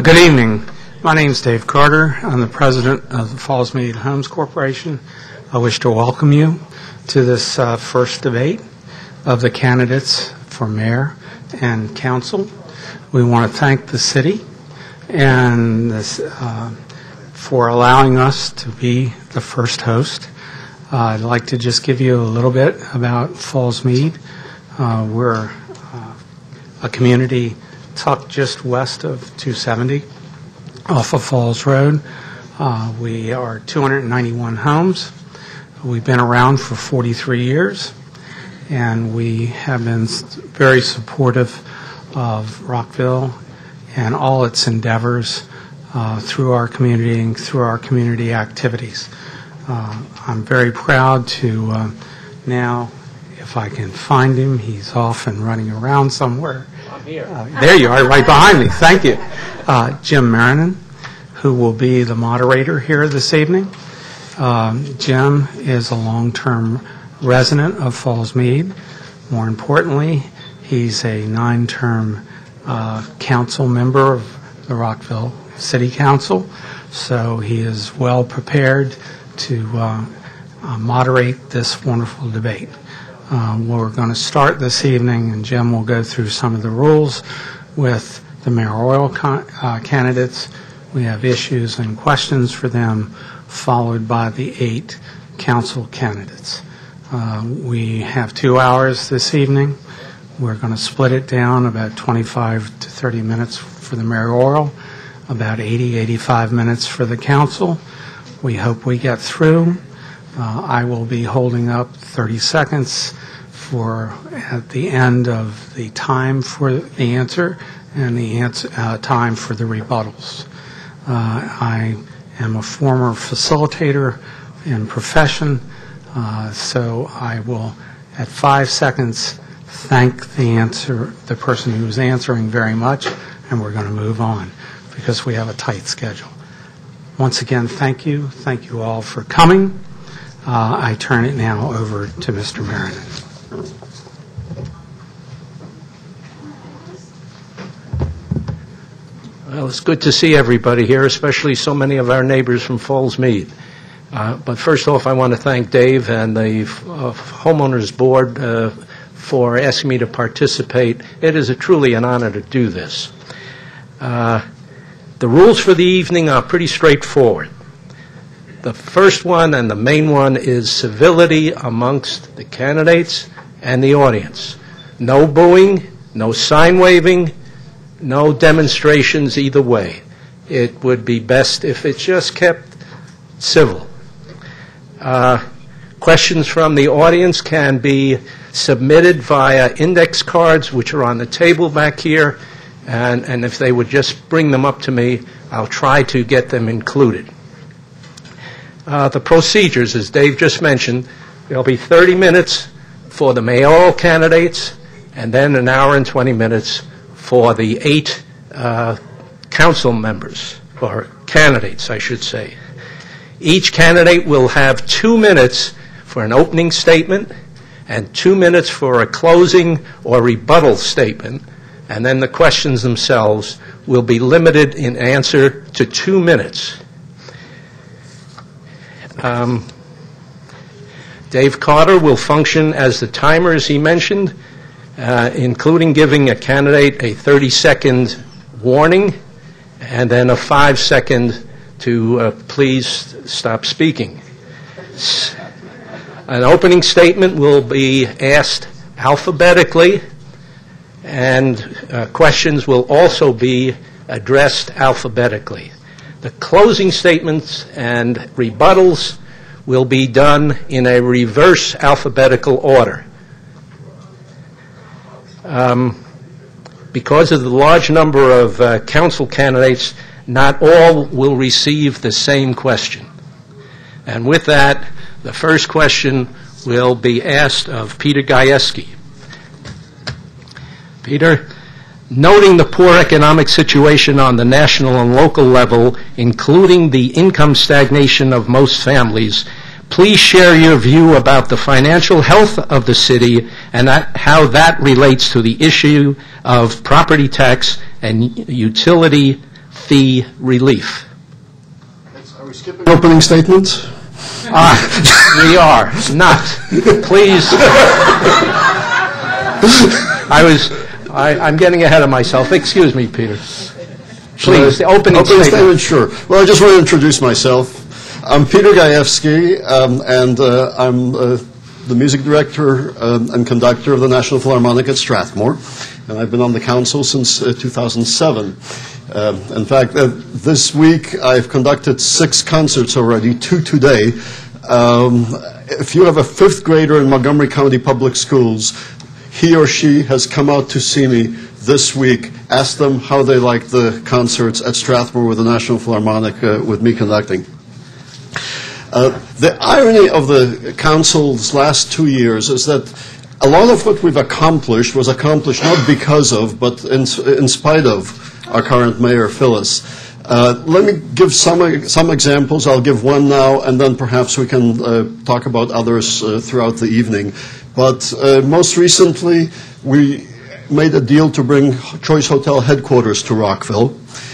Good evening. My name is Dave Carter. I'm the president of the Fallsmead Homes Corporation. I wish to welcome you to this first debate of the candidates for mayor and council. We want to thank the city and for allowing us to be the first host. I'd like to just give you a little bit about Fallsmead. We're a community tucked just west of 270 off of Falls Road. We are 291 homes. We've been around for 43 years, and we have been very supportive of Rockville and all its endeavors through our community and through our community activities. I'm very proud to now, if I can find him, he's off and running around somewhere. I'm here. There you are, right behind me. Thank you. Jim Marinan, who will be the moderator here this evening. Jim is a long-term resident of Fallsmead. More importantly, he's a 9-term council member of the Rockville City Council, so he is well prepared to moderate this wonderful debate. We're going to start this evening, and Jim will go through some of the rules with the mayoral candidates. We have issues and questions for them, followed by the 8 council candidates. We have 2 hours this evening. We're going to split it down about 25 to 30 minutes for the mayoral, about 85 minutes for the council. We hope we get through. I will be holding up 30 seconds at the end of the time for the answer and the time for the rebuttals. I am a former facilitator in profession, so I will, at 5 seconds, thank the person who's answering very much, and we're going to move on because we have a tight schedule. Once again, thank you. Thank you all for coming. I turn it now over to Mr. Marinan. Well, it's good to see everybody here, especially so many of our neighbors from Fallsmead. But first off, I want to thank Dave and the Homeowners Board for asking me to participate. It is truly an honor to do this. The rules for the evening are pretty straightforward. The first one and the main one is civility amongst the candidates and the audience. No booing, no sign waving, no demonstrations either way. It would be best if it's just kept civil. Questions from the audience can be submitted via index cards, which are on the table back here, and if they would just bring them up to me, I'll try to get them included. The procedures, as Dave just mentioned, there'll be 30 minutes for the mayoral candidates and then an hour and 20 minutes for the 8 council members, or candidates, I should say. Each candidate will have 2 minutes for an opening statement and 2 minutes for a closing or rebuttal statement, and then the questions themselves will be limited in answer to 2 minutes. Dave Carter will function as the timer, as he mentioned, including giving a candidate a 30-second warning and then a 5-second to please stop speaking. An opening statement will be asked alphabetically, and questions will also be addressed alphabetically. The closing statements and rebuttals will be done in a reverse alphabetical order. Because of the large number of council candidates, not all will receive the same question. And with that, the first question will be asked of Peter Gajewski. Peter, noting the poor economic situation on the national and local level, including the income stagnation of most families, please share your view about the financial health of the city and how that relates to the issue of property tax and utility fee relief. Are we skipping opening statements? We are not. Please. I'm getting ahead of myself. Excuse me, Peter. Please, the opening statement. Sure. Well, I just want to introduce myself. I'm Peter Gajewski, and I'm the music director and conductor of the National Philharmonic at Strathmore, and I've been on the council since 2007. In fact, this week I've conducted 6 concerts already, 2 today. If you have a 5th grader in Montgomery County Public Schools, he or she has come out to see me this week. Ask them how they like the concerts at Strathmore with the National Philharmonic with me conducting. The irony of the council's last 2 years is that a lot of what we've accomplished was accomplished not because of, but in spite of our current mayor, Phyllis. Let me give some examples. I'll give one now, and then perhaps we can talk about others throughout the evening. But most recently, we made a deal to bring Choice Hotel headquarters to Rockville.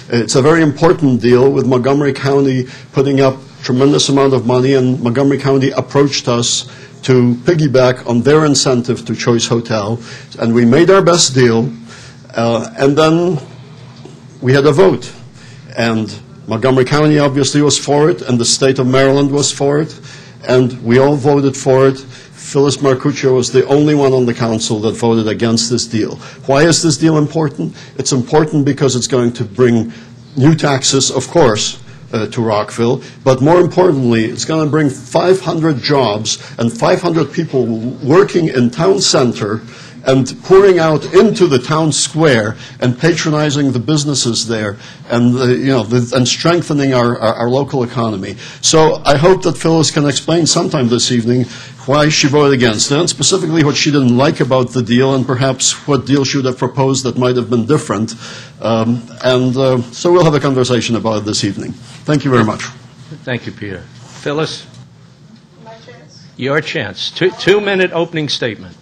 It's a very important deal with Montgomery County putting up tremendous amount of money, and Montgomery County approached us to piggyback on their incentive to Choice Hotel, and we made our best deal, and then we had a vote, and Montgomery County obviously was for it, and the state of Maryland was for it, and we all voted for it. Phyllis Marcuccio was the only one on the council that voted against this deal. Why is this deal important? It's important because it's going to bring new taxes, of course, to Rockville, but more importantly, it's going to bring 500 jobs and 500 people working in town center and pouring out into the town square and patronizing the businesses there, and and strengthening our local economy. So I hope that Phyllis can explain sometime this evening why she voted against it, and specifically what she didn't like about the deal, and perhaps what deal she would have proposed that might have been different. So we'll have a conversation about it this evening. Thank you very much. Thank you, Peter. Phyllis? My chance? Your chance. 2-minute opening statement.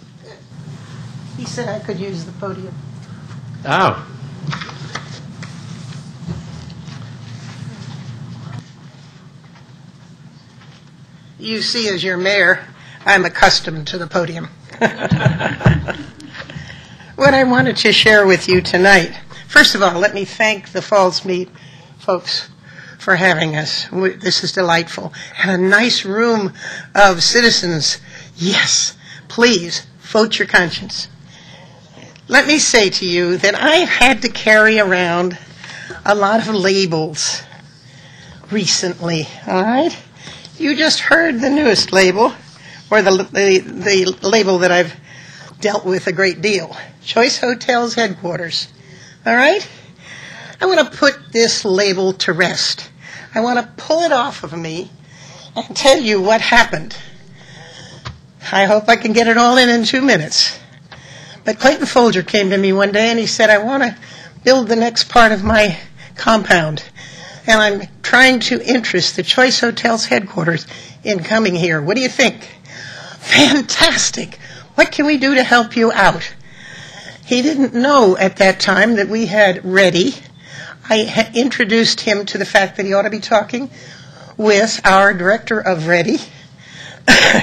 He said I could use the podium. Oh. You see, as your mayor, I'm accustomed to the podium. What I wanted to share with you tonight, first of all, let me thank the Fallsmead folks for having us. This is delightful. And a nice room of citizens. Yes, please, vote your conscience. Let me say to you that I've had to carry around a lot of labels recently, all right? You just heard the newest label, or the label that I've dealt with a great deal. Choice Hotels headquarters, all right? I want to put this label to rest. I want to pull it off of me and tell you what happened. I hope I can get it all in 2 minutes. But Clayton Folger came to me one day and he said, I want to build the next part of my compound. And I'm trying to interest the Choice Hotels headquarters in coming here. What do you think? Fantastic. What can we do to help you out? He didn't know at that time that we had Ready. I had introduced him to the fact that he ought to be talking with our director of Ready.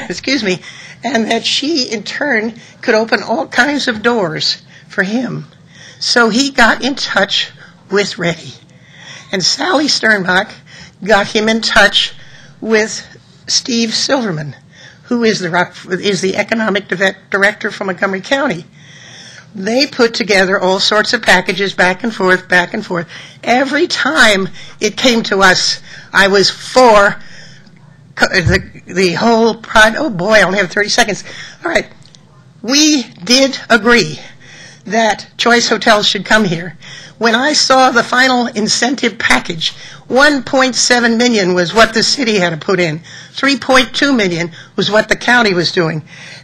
Excuse me. And that she, in turn, could open all kinds of doors for him. So he got in touch with Ready. And Sally Sternbach got him in touch with Steve Silverman, who is the economic director from Montgomery County. They put together all sorts of packages back and forth, back and forth. Every time it came to us, I was for the whole project. Oh boy, I only have 30 seconds. All right. We did agree that Choice Hotels should come here. When I saw the final incentive package, $1.7 million was what the city had to put in. $3.2 million was what the county was doing.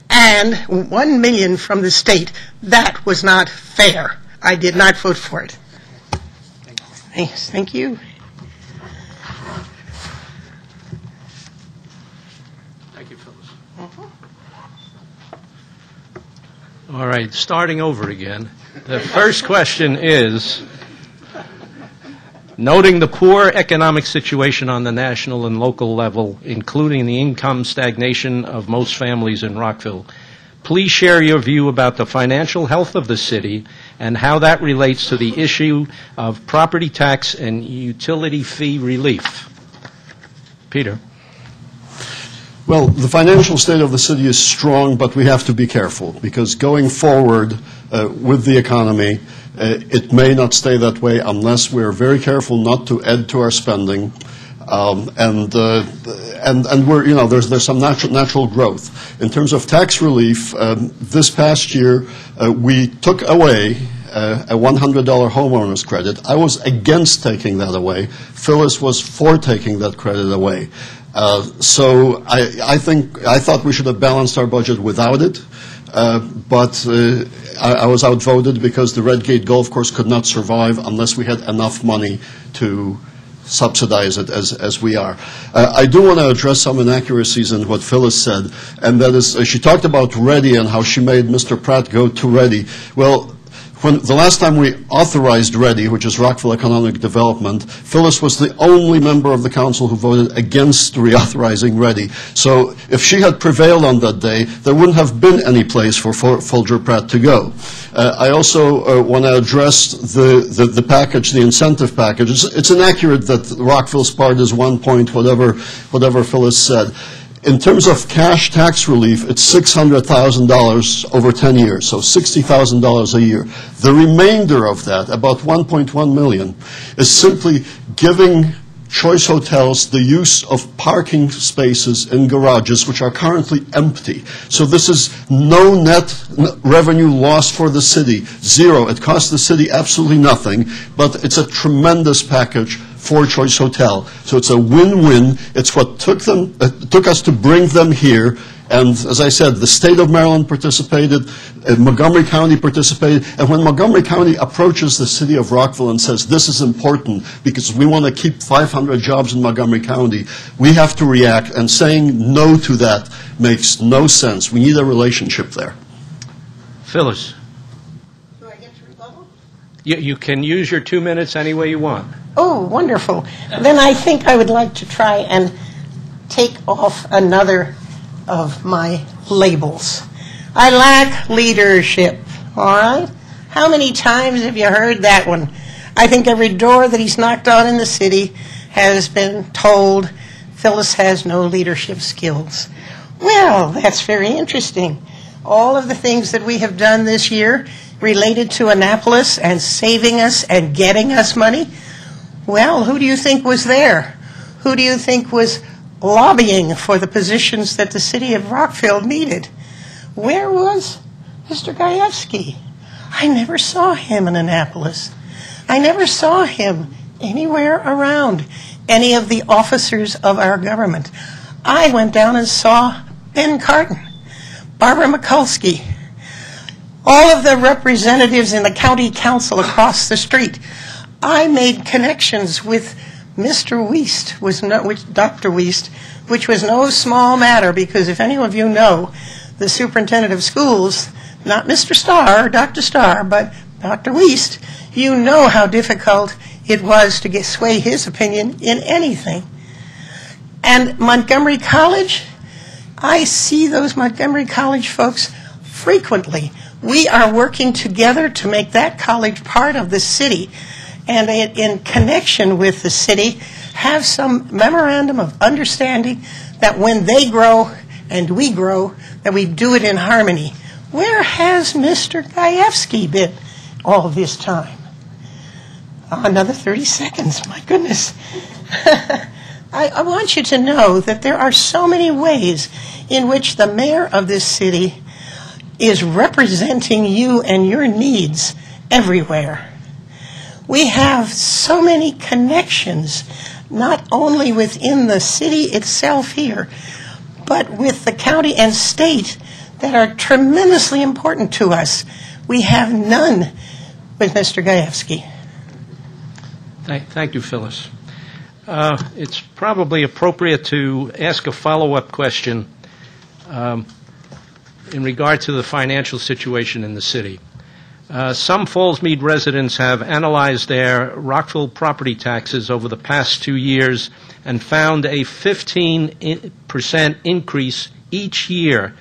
And $1 million from the state. That was not fair. I did not vote for it. Thanks. Thank you. Thank you, Phyllis. All right, starting over again. The first question is, Noting the poor economic situation on the national and local level, including the income stagnation of most families in Rockville, please share your view about the financial health of the city and how that relates to the issue of property tax and utility fee relief. Peter. Well, the financial state of the city is strong, but we have to be careful, because going forward with the economy, it may not stay that way unless we're very careful not to add to our spending, and we're, there's some natural growth. In terms of tax relief, this past year we took away a $100 homeowner's credit. I was against taking that away. Phyllis was for taking that credit away. So I thought we should have balanced our budget without it, but I was outvoted because the Redgate Golf Course could not survive unless we had enough money to subsidize it as we are. I do want to address some inaccuracies in what Phyllis said, and that is, she talked about Ready and how she made Mr. Pratt go to Ready. Well, when the last time we authorized Ready, which is Rockville Economic Development, Phyllis was the only member of the council who voted against reauthorizing Ready. So if she had prevailed on that day, there wouldn't have been any place for Folger Pratt to go. I also want to address the package, the incentive package. It's inaccurate that Rockville's part is 1 point whatever Phyllis said. In terms of cash tax relief, it's $600,000 over 10 years, so $60,000 a year. The remainder of that, about $1.1 million, is simply giving choice hotels the use of parking spaces in garages which are currently empty. So this is no net revenue loss for the city, zero. It costs the city absolutely nothing, but it's a tremendous package for Choice Hotel. So it's a win-win. It's what took us to bring them here. And as I said, the state of Maryland participated, Montgomery County participated, and when Montgomery County approaches the city of Rockville and says, this is important because we want to keep 500 jobs in Montgomery County, we have to react, and saying no to that makes no sense. We need a relationship there. Phyllis. Do I get to rebuttal? You can use your 2 minutes any way you want. Oh, wonderful. Then I think I would like to try and take off another of my labels. I lack leadership, all right? How many times have you heard that one? I think every door that he's knocked on in the city has been told Phyllis has no leadership skills. Well, that's very interesting. All of the things that we have done this year related to Annapolis and saving us and getting us money, well, who do you think was there? Who do you think was lobbying for the positions that the city of Rockville needed? Where was Mr. Gajewski? I never saw him in Annapolis. I never saw him anywhere around any of the officers of our government. I went down and saw Ben Carton, Barbara Mikulski, all of the representatives in the county council across the street. I made connections with Mr. Wiest, Dr. Wiest, which was no small matter, because if any of you know the superintendent of schools, not Mr. Starr, Dr. Starr, but Dr. Wiest, you know how difficult it was to sway his opinion in anything. And Montgomery College, I see those Montgomery College folks frequently. We are working together to make that college part of the city, and in connection with the city, have some memorandum of understanding that when they grow and we grow, that we do it in harmony. Where has Mr. Gajewski been all this time? Another 30 seconds, my goodness. I want you to know that there are so many ways in which the mayor of this city is representing you and your needs everywhere. We have so many connections, not only within the city itself here, but with the county and state that are tremendously important to us. We have none with Mr. Gajewski. Thank you, Phyllis. It's probably appropriate to ask a follow-up question in regard to the financial situation in the city. Some Fallsmead residents have analyzed their Rockville property taxes over the past 2 years and found a 15% increase each year,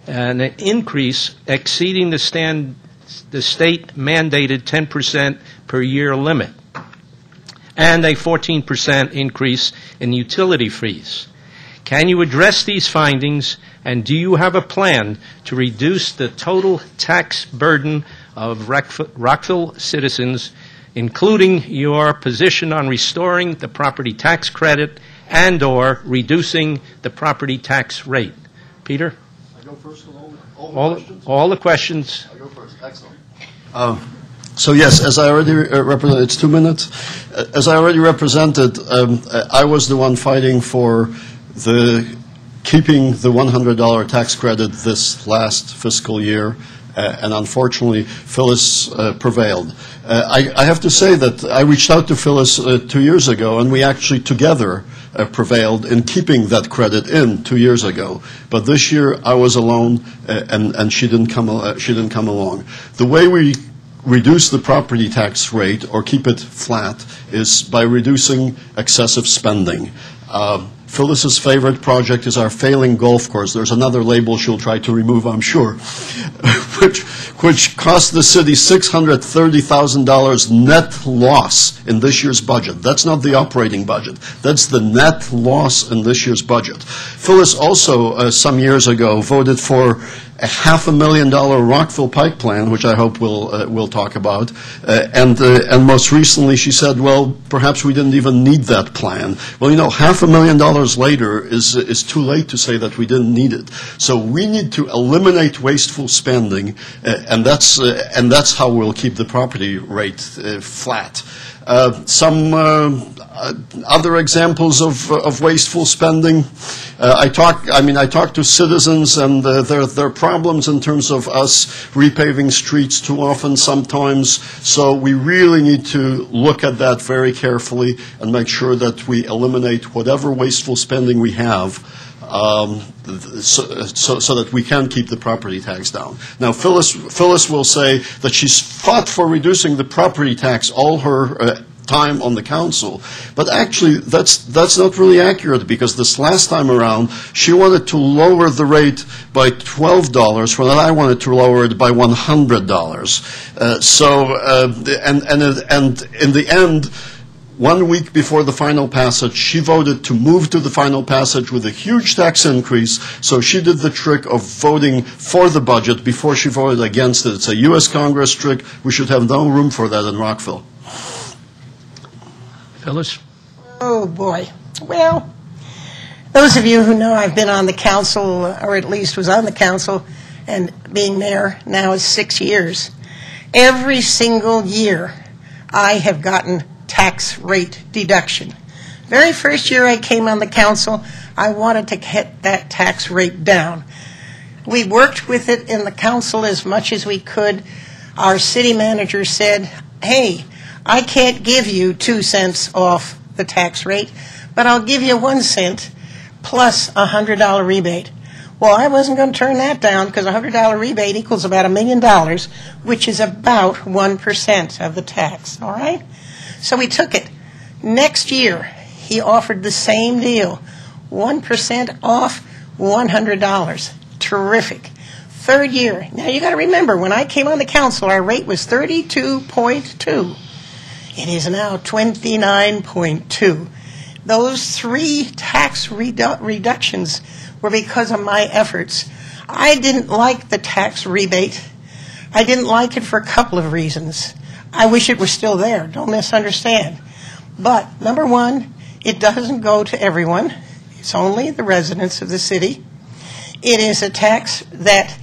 and an increase exceeding the state-mandated 10% per year limit, and a 14% increase in utility fees. Can you address these findings, and do you have a plan to reduce the total tax burden of Rockville citizens, including your position on restoring the property tax credit and/or reducing the property tax rate? Peter? I go first on all the questions? All the questions. I go first. Excellent. So yes, as I already represented, it's 2 minutes. As I already represented, I was the one fighting for keeping the $100 tax credit this last fiscal year, and unfortunately, Phyllis prevailed. I have to say that I reached out to Phyllis 2 years ago, and we actually together prevailed in keeping that credit in 2 years ago. But this year, I was alone, and she didn't come along. The way we reduce the property tax rate or keep it flat is by reducing excessive spending. Phyllis's favorite project is our failing golf course. There's another label she'll try to remove, I'm sure, which cost the city $630,000 net loss in this year's budget. That's not the operating budget. That's the net loss in this year's budget. Phyllis also, some years ago, voted for a $500,000 Rockville Pike plan, which I hope we'll talk about. And most recently, she said, well, perhaps we didn't even need that plan. Well, you know, $500,000 later is too late to say that we didn't need it. So we need to eliminate wasteful spending, and that's how we'll keep the property rate flat. Some other examples of wasteful spending. I talk to citizens, and there are problems in terms of us repaving streets too often sometimes. So we really need to look at that very carefully and make sure that we eliminate whatever wasteful spending we have, so that we can keep the property tax down. Now, Phyllis will say that she's fought for reducing the property tax all her time on the council, but actually that's not really accurate, because this last time around she wanted to lower the rate by $12, while I wanted to lower it by $100. And in the end, 1 week before the final passage, she voted to move to the final passage with a huge tax increase, so she did the trick of voting for the budget before she voted against it. It's a U.S. Congress trick. We should have no room for that in Rockville. Phyllis? Oh, boy. Well, those of you who know I've been on the council, or at least was on the council, and being mayor now is 6 years. Every single year, I have gotten tax rate deduction. Very first year I came on the council, I wanted to get that tax rate down. We worked with it in the council as much as we could. Our city manager said, hey, I can't give you 2 cents off the tax rate, but I'll give you 1 cent plus a $100 rebate. Well, I wasn't going to turn that down, because a $100 rebate equals about $1 million, which is about 1% of the tax, all right? So we took it. Next year, he offered the same deal, 1% off, $100. Terrific. Third year. Now, you got to remember, when I came on the council, our rate was 32.2. It is now 29.2. Those 3 tax reductions were because of my efforts. I didn't like the tax rebate. I didn't like it for a couple of reasons. I wish it were still there. Don't misunderstand. But, number one, it doesn't go to everyone. It's only the residents of the city. It is a tax that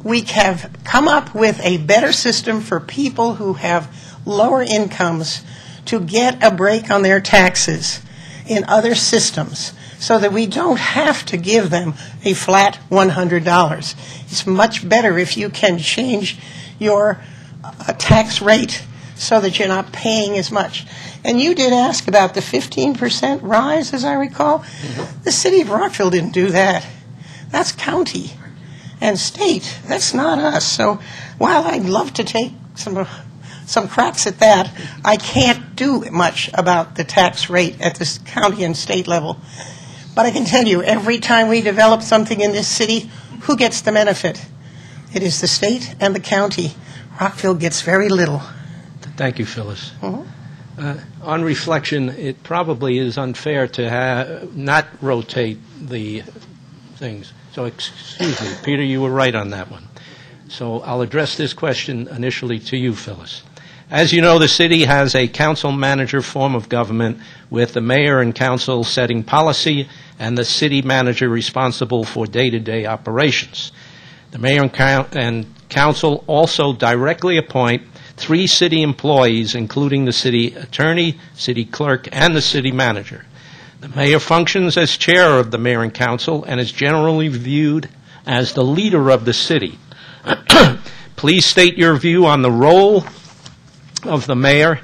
we have come up with a better system for people who have lower incomes to get a break on their taxes in other systems, so that we don't have to give them a flat $100. It's much better if you can change your tax rate so that you're not paying as much. And you did ask about the 15% rise, as I recall. Mm-hmm. The city of Rockville didn't do that. That's county and state. That's not us. So while I'd love to take some cracks at that. I can't do much about the tax rate at the county and state level. But I can tell you, every time we develop something in this city, who gets the benefit? It is the state and the county. Rockville gets very little. Thank you, Phyllis. On reflection, it probably is unfair to not rotate the things. So, excuse me, Peter, you were right on that one. So I'll address this question initially to you, Phyllis. As you know, the city has a council-manager form of government with the mayor and council setting policy and the city manager responsible for day-to-day operations. The mayor and council also directly appoint 3 city employees, including the city attorney, city clerk, and the city manager. The mayor functions as chair of the mayor and council and is generally viewed as the leader of the city. Please state your view on the role of the mayor,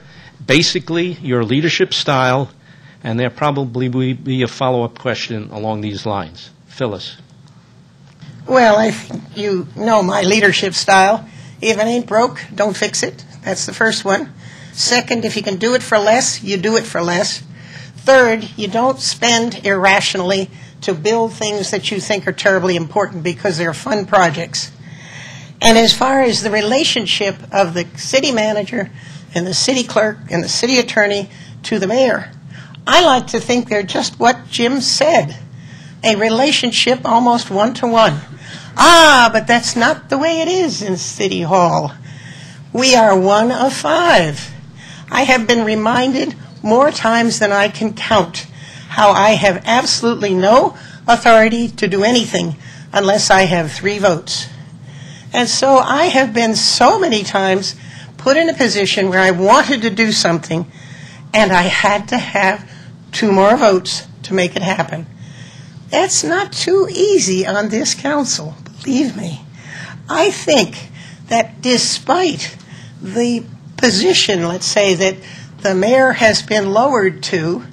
basically your leadership style, and there probably will be a follow-up question along these lines. Phyllis. Well, I think you know my leadership style. If it ain't broke, don't fix it. That's the first one. Second, if you can do it for less, you do it for less. Third, you don't spend irrationally to build things that you think are terribly important because they're fun projects. And as far as the relationship of the city manager and the city clerk and the city attorney to the mayor, I like to think they're just what Jim said, a relationship almost one-to-one. But that's not the way it is in City Hall. We are one of 5. I have been reminded more times than I can count how I have absolutely no authority to do anything unless I have 3 votes. And so I have been so many times put in a position where I wanted to do something and I had to have 2 more votes to make it happen. That's not too easy on this council, believe me. I think that despite the position, let's say, that the mayor has been lowered to,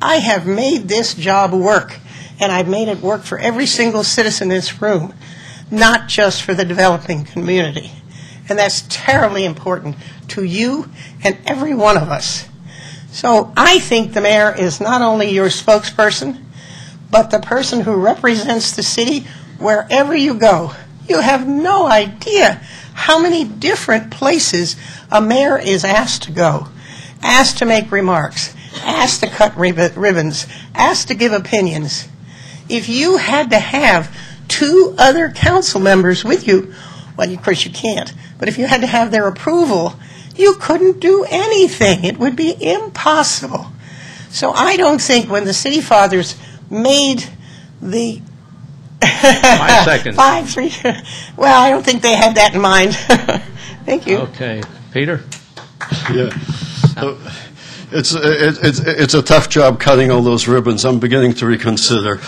I have made this job work, and I've made it work for every single citizen in this room, not just for the developing community. And that's terribly important to you and every one of us. So I think the mayor is not only your spokesperson, but the person who represents the city wherever you go. You have no idea how many different places a mayor is asked to go, asked to make remarks, asked to cut ribbons, asked to give opinions. If you had to have 2 other council members with you, well, of course you can't, but if you had to have their approval, you couldn't do anything. It would be impossible. So I don't think when the city fathers made the 5 seconds. 5, 3, well, I don't think they had that in mind. Thank you. Okay. Peter? Yeah. It's a tough job cutting all those ribbons. I'm beginning to reconsider.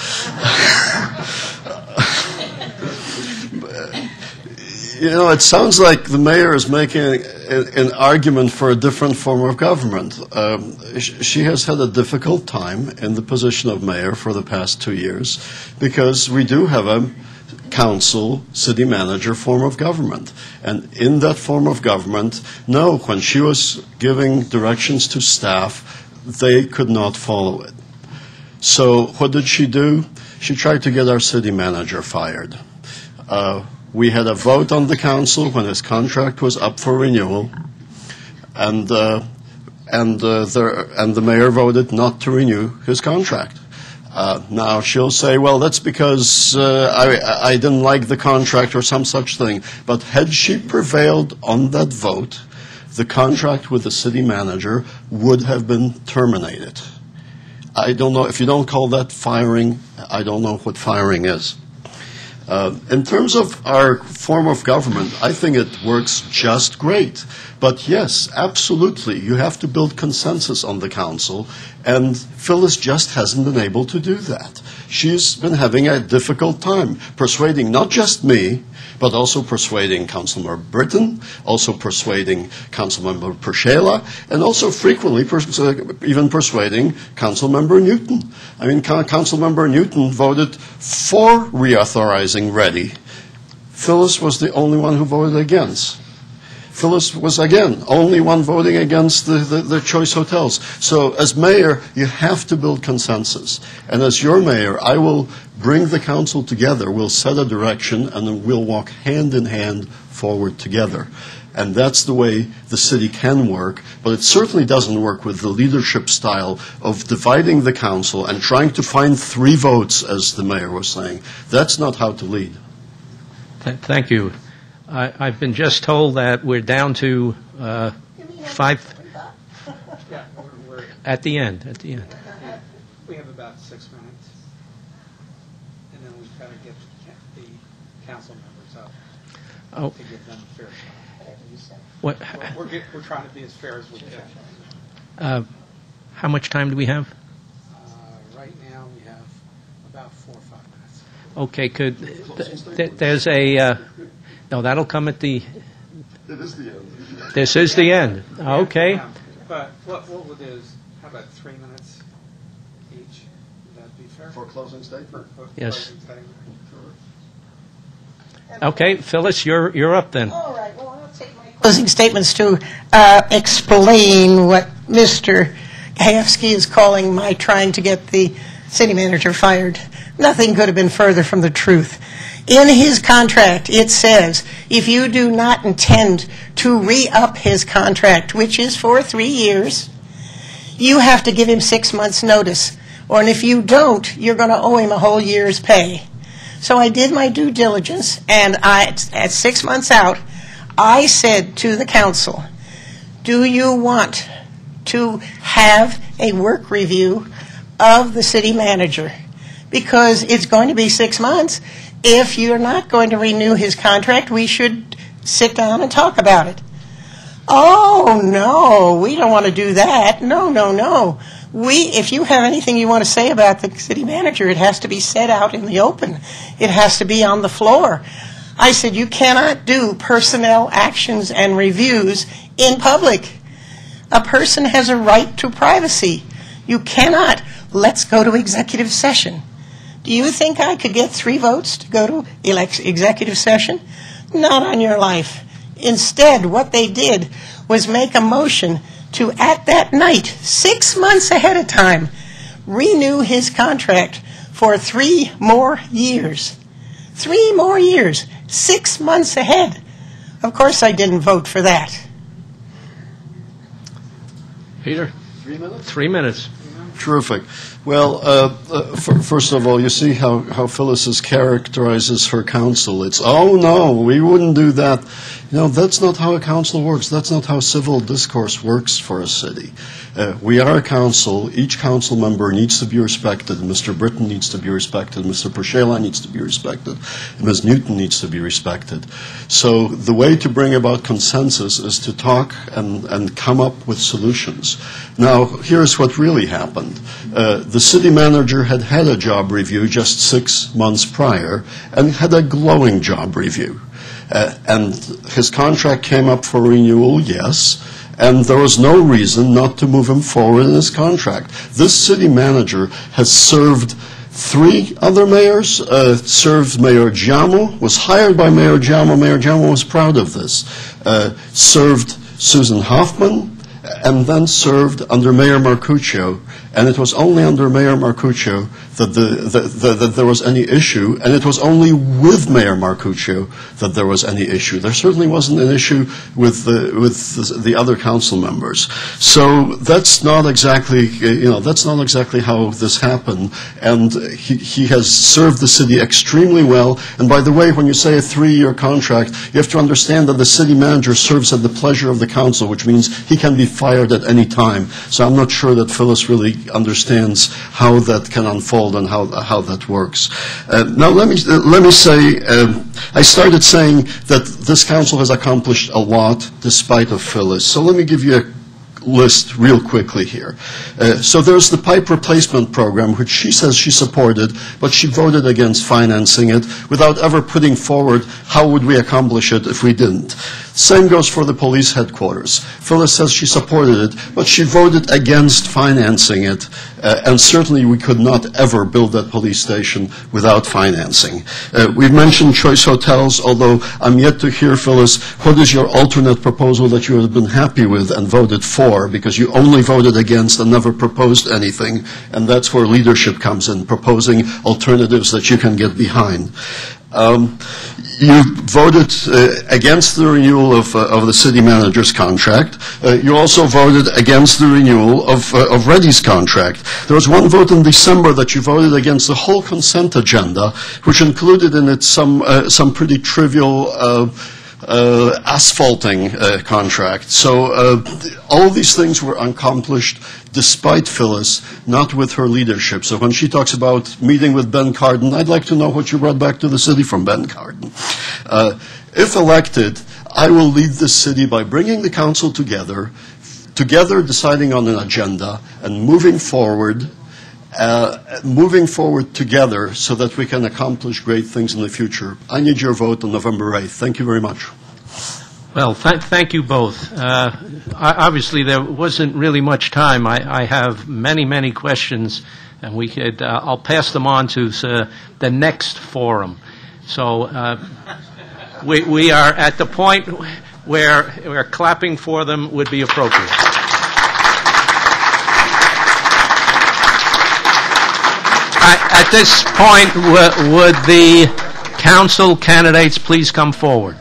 You know, it sounds like the mayor is making an argument for a different form of government. She has had a difficult time in the position of mayor for the past 2 years because we do have a council, city manager form of government. And in that form of government, no, when she was giving directions to staff, they could not follow it. So what did she do? She tried to get our city manager fired. We had a vote on the council when his contract was up for renewal, and the mayor voted not to renew his contract. Now she'll say, well, that's because I didn't like the contract or some such thing. But had she prevailed on that vote, the contract with the city manager would have been terminated. I don't know, if you don't call that firing, I don't know what firing is. In terms of our form of government, I think it works just great. But yes, absolutely, you have to build consensus on the council, and Phyllis just hasn't been able to do that. She's been having a difficult time persuading not just me, but also persuading Councilmember Britton, also persuading Councilmember Pershela, and also frequently even persuading Councilmember Newton. I mean, Councilmember Newton voted for reauthorizing Reddy. Phyllis was the only one who voted against. Phyllis was, again, only one voting against the choice hotels. So as mayor, you have to build consensus. And as your mayor, I will bring the council together, we'll set a direction, and then we'll walk hand in hand forward together. And that's the way the city can work, but it certainly doesn't work with the leadership style of dividing the council and trying to find 3 votes, as the mayor was saying. That's not how to lead. Thank you. I've been just told that we're down to 5 We're, at the end. At the end. we have about 6 minutes, and then we've got to get the council members up Oh, to give them a fair shot. what? We're trying to be as fair as we can. How much time do we have? Right now, we have about 4 or 5 minutes. Okay, there's a, no, that'll come at the, It is the end. this is the end. Okay. But what we'll do is, how about 3 minutes each? Would that be fair? For closing statement? For Yes. closing statement? Okay, Phyllis, you're up then. All right, well, I'll take my closing statements to explain what Mr. Gajewski is calling my trying to get the city manager fired. Nothing could have been further from the truth. In his contract, it says if you do not intend to re-up his contract, which is for 3 years, you have to give him 6 months' notice. And if you don't, you're going to owe him a whole year's pay. So I did my due diligence, and at 6 months out, I said to the council, do you want to have a work review of the city manager? Because it's going to be 6 months. If you're not going to renew his contract, we should sit down and talk about it. Oh, no, we don't want to do that. No. If you have anything you want to say about the city manager, it has to be said out in the open. It has to be on the floor. I said, you cannot do personnel actions and reviews in public. A person has a right to privacy. You cannot. Let's go to executive session. Do you think I could get 3 votes to go to executive session? Not on your life. Instead, what they did was make a motion to, at that night, 6 months ahead of time, renew his contract for 3 more years. 3 more years, 6 months ahead. Of course, I didn't vote for that. Peter? 3 minutes? 3 minutes. Terrific. Well, first of all, you see how Phyllis characterizes her council. It's, oh, no, we wouldn't do that. You know, that's not how a council works. That's not how civil discourse works for a city. We are a council. Each council member needs to be respected. Mr. Britton needs to be respected. Mr. Pershela needs to be respected. Ms. Newton needs to be respected. So the way to bring about consensus is to talk and come up with solutions. Now, here's what really happened. The city manager had had a job review just 6 months prior and had a glowing job review. And his contract came up for renewal, yes, and there was no reason not to move him forward in his contract. This city manager has served 3 other mayors, served Mayor Giamo, was hired by Mayor Giamo. Mayor Giamo was proud of this. Served Susan Hoffman, and then served under Mayor Marcuccio. And it was only under Mayor Marcuccio that there was any issue, and it was only with Mayor Marcuccio that there was any issue. There certainly wasn't an issue with the other council members. So that's not exactly, that's not exactly how this happened. And he has served the city extremely well. And by the way, when you say a 3-year contract, you have to understand that the city manager serves at the pleasure of the council, which means he can be fired at any time. So I'm not sure that Phyllis really understands how that can unfold and how that works. Now let me say, I started saying that this council has accomplished a lot despite of Phyllis. So let me give you a list real quickly here. So there's the pipe replacement program, which she says she supported, but she voted against financing it without ever putting forward how would we accomplish it if we didn't. Same goes for the police headquarters. Phyllis says she supported it, but she voted against financing it and certainly we could not ever build that police station without financing. We've mentioned choice hotels, although I'm yet to hear, Phyllis, what is your alternate proposal that you have been happy with and voted for, because you only voted against and never proposed anything, and that's where leadership comes in, proposing alternatives that you can get behind. You voted against the renewal of the city manager's contract. You also voted against the renewal of Reddy's contract. There was one vote in December that you voted against the whole consent agenda, which included in it some pretty trivial asphalting contract. So all of these things were accomplished despite Phyllis, not with her leadership. So when she talks about meeting with Ben Cardin, I'd like to know what you brought back to the city from Ben Cardin. If elected, I will lead this city by bringing the council together deciding on an agenda and moving forward together so that we can accomplish great things in the future. I need your vote on November 8th. Thank you very much. Well, thank you both. Obviously, there wasn't really much time. I have many questions, and I'll pass them on to the next forum. So we are at the point where clapping for them would be appropriate. At this point, would the council candidates please come forward?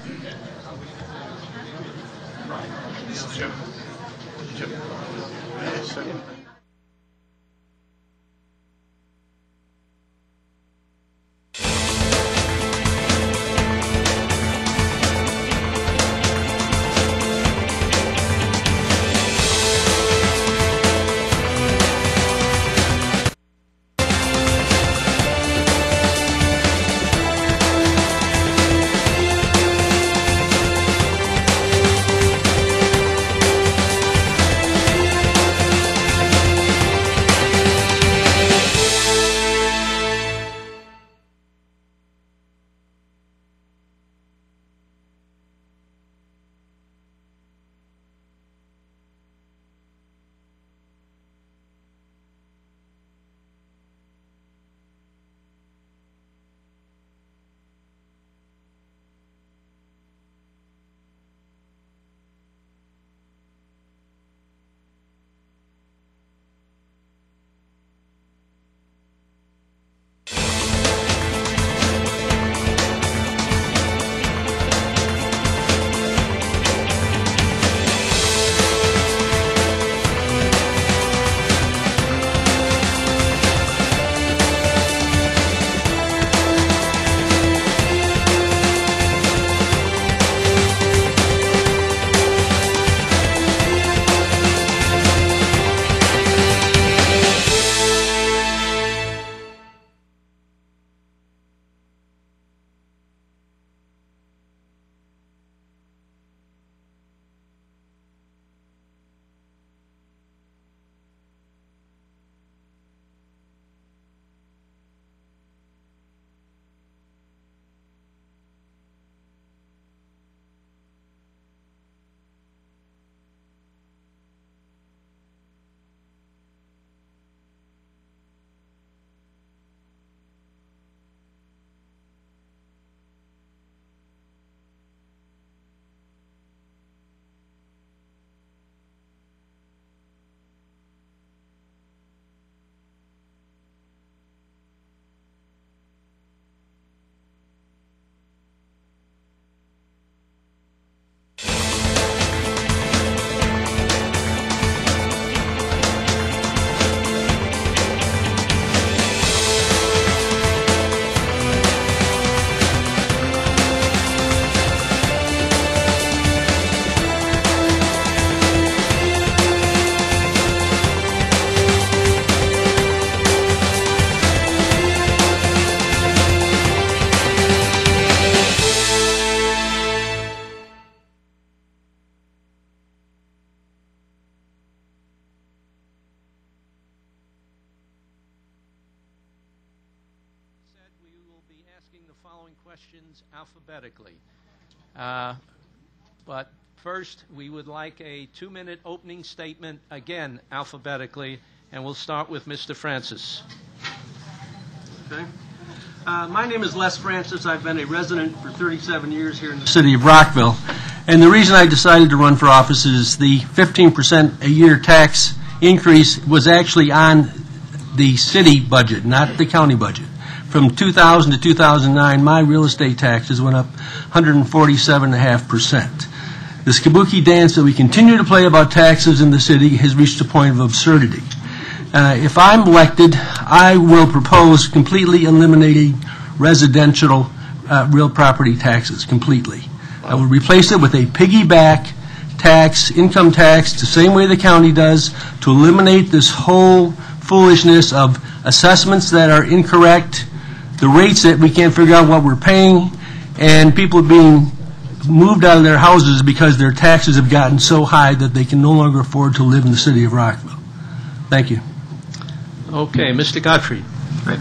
Asking the following questions alphabetically. But first, we would like a 2-minute opening statement, again, alphabetically, And we'll start with Mr. Francis. Okay. My name is Les Francis. I've been a resident for 37 years here in the city of Rockville. And the reason I decided to run for office is the 15% a year tax increase was actually on the city budget, not the county budget. From 2000 to 2009, my real estate taxes went up 147.5%. This kabuki dance that we continue to play about taxes in the city has reached a point of absurdity. If I'm elected, I will propose completely eliminating residential real property taxes completely. I will replace it with a piggyback tax, income tax, the same way the county does, to eliminate this whole foolishness of assessments that are incorrect, the rates that we can't figure out what we're paying, and people being moved out of their houses because their taxes have gotten so high that they can no longer afford to live in the city of Rockville. Thank you. Okay, Mr. Gottfried. Great.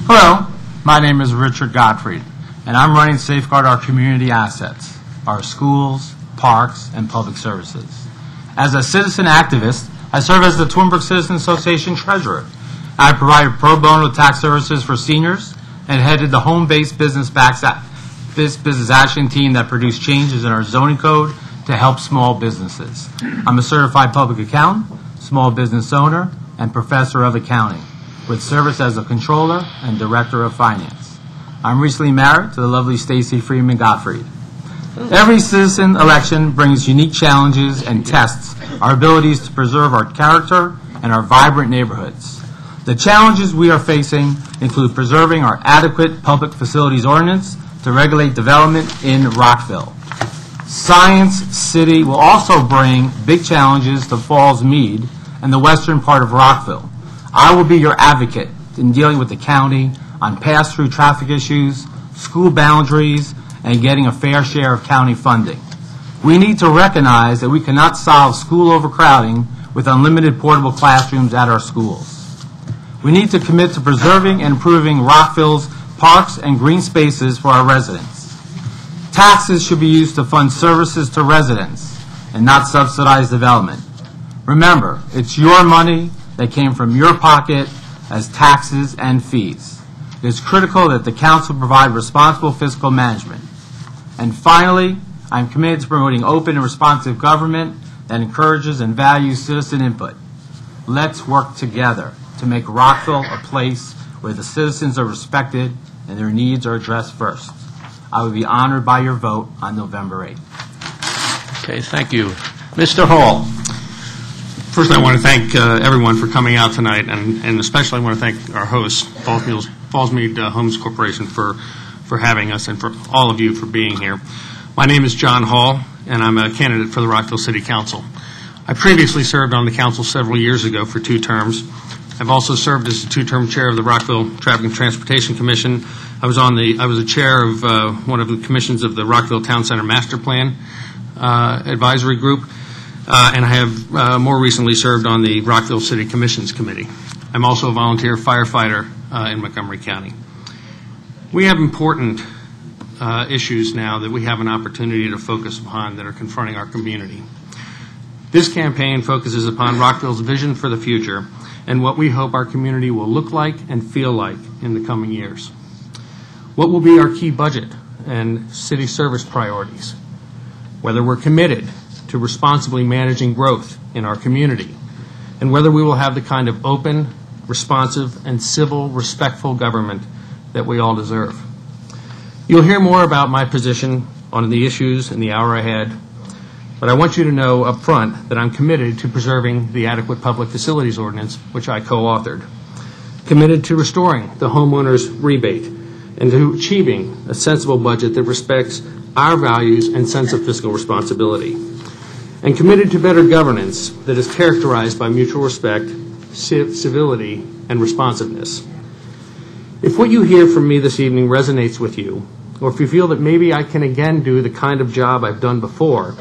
Hello, my name is Richard Gottfried, and I'm running to safeguard our community assets, our schools, parks, and public services. As a citizen activist, I serve as the Twinbrook Citizen Association treasurer. I provide pro bono tax services for seniors and headed the home-based business action team that produced changes in our zoning code to help small businesses. I'm a certified public accountant, small business owner, and professor of accounting, with service as a controller and director of finance. I'm recently married to the lovely Stacy Freeman Gottfried. Every citizen election brings unique challenges and tests our abilities to preserve our character and our vibrant neighborhoods. The challenges we are facing include preserving our adequate public facilities ordinance to regulate development in Rockville. Science City will also bring big challenges to Fallsmead and the western part of Rockville. I will be your advocate in dealing with the county on pass-through traffic issues, school boundaries, and getting a fair share of county funding. We need to recognize that we cannot solve school overcrowding with unlimited portable classrooms at our schools. We need to commit to preserving and improving Rockville's parks and green spaces for our residents. Taxes should be used to fund services to residents and not subsidize development. Remember, it's your money that came from your pocket as taxes and fees. It is critical that the council provide responsible fiscal management. And finally, I'm committed to promoting open and responsive government that encourages and values citizen input. Let's work together to make Rockville a place where the citizens are respected and their needs are addressed first. I would be honored by your vote on November 8th. Okay, thank you. Mr. Hall. First, I want to thank everyone for coming out tonight, and especially I want to thank our hosts, Fallsmead Homes Corporation, for having us, and for all of you for being here. My name is John Hall, and I'm a candidate for the Rockville City Council. I previously served on the council several years ago for 2 terms. I've also served as the 2-term chair of the Rockville Traffic and Transportation Commission. I was a chair of one of the commissions of the Rockville Town Center Master Plan Advisory Group. And I have more recently served on the Rockville City Commissions Committee. I'm also a volunteer firefighter in Montgomery County. We have important issues now that we have an opportunity to focus upon that are confronting our community. This campaign focuses upon Rockville's vision for the future and what we hope our community will look like and feel like in the coming years. What will be our key budget and city service priorities? Whether we're committed to responsibly managing growth in our community, and whether we will have the kind of open, responsive, and civil, respectful government that we all deserve. You'll hear more about my position on the issues in the hour ahead, but I want you to know up front that I'm committed to preserving the adequate public facilities ordinance, which I co-authored, committed to restoring the homeowner's rebate, and to achieving a sensible budget that respects our values and sense of fiscal responsibility, and committed to better governance that is characterized by mutual respect, civility, and responsiveness. If what you hear from me this evening resonates with you, or if you feel that maybe I can again do the kind of job I've done before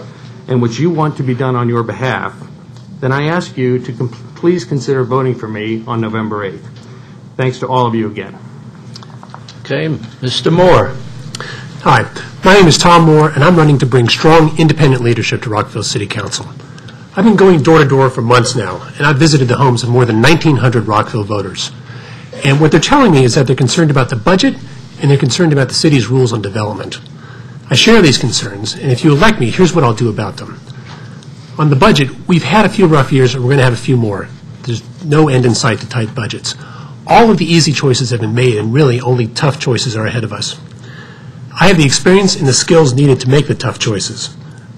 and which you want to be done on your behalf, then I ask you to please consider voting for me on November 8th. Thanks to all of you again. Okay, Mr. Moore. Hi, my name is Tom Moore, and I'm running to bring strong, independent leadership to Rockville City Council. I've been going door to door for months now, and I've visited the homes of more than 1,900 Rockville voters. And what they're telling me is that they're concerned about the budget and they're concerned about the city's rules on development. I share these concerns, and if you elect me, here's what I'll do about them. On the budget, we've had a few rough years, and we're going to have a few more. There's no end in sight to tight budgets. All of the easy choices have been made, and really only tough choices are ahead of us. I have the experience and the skills needed to make the tough choices.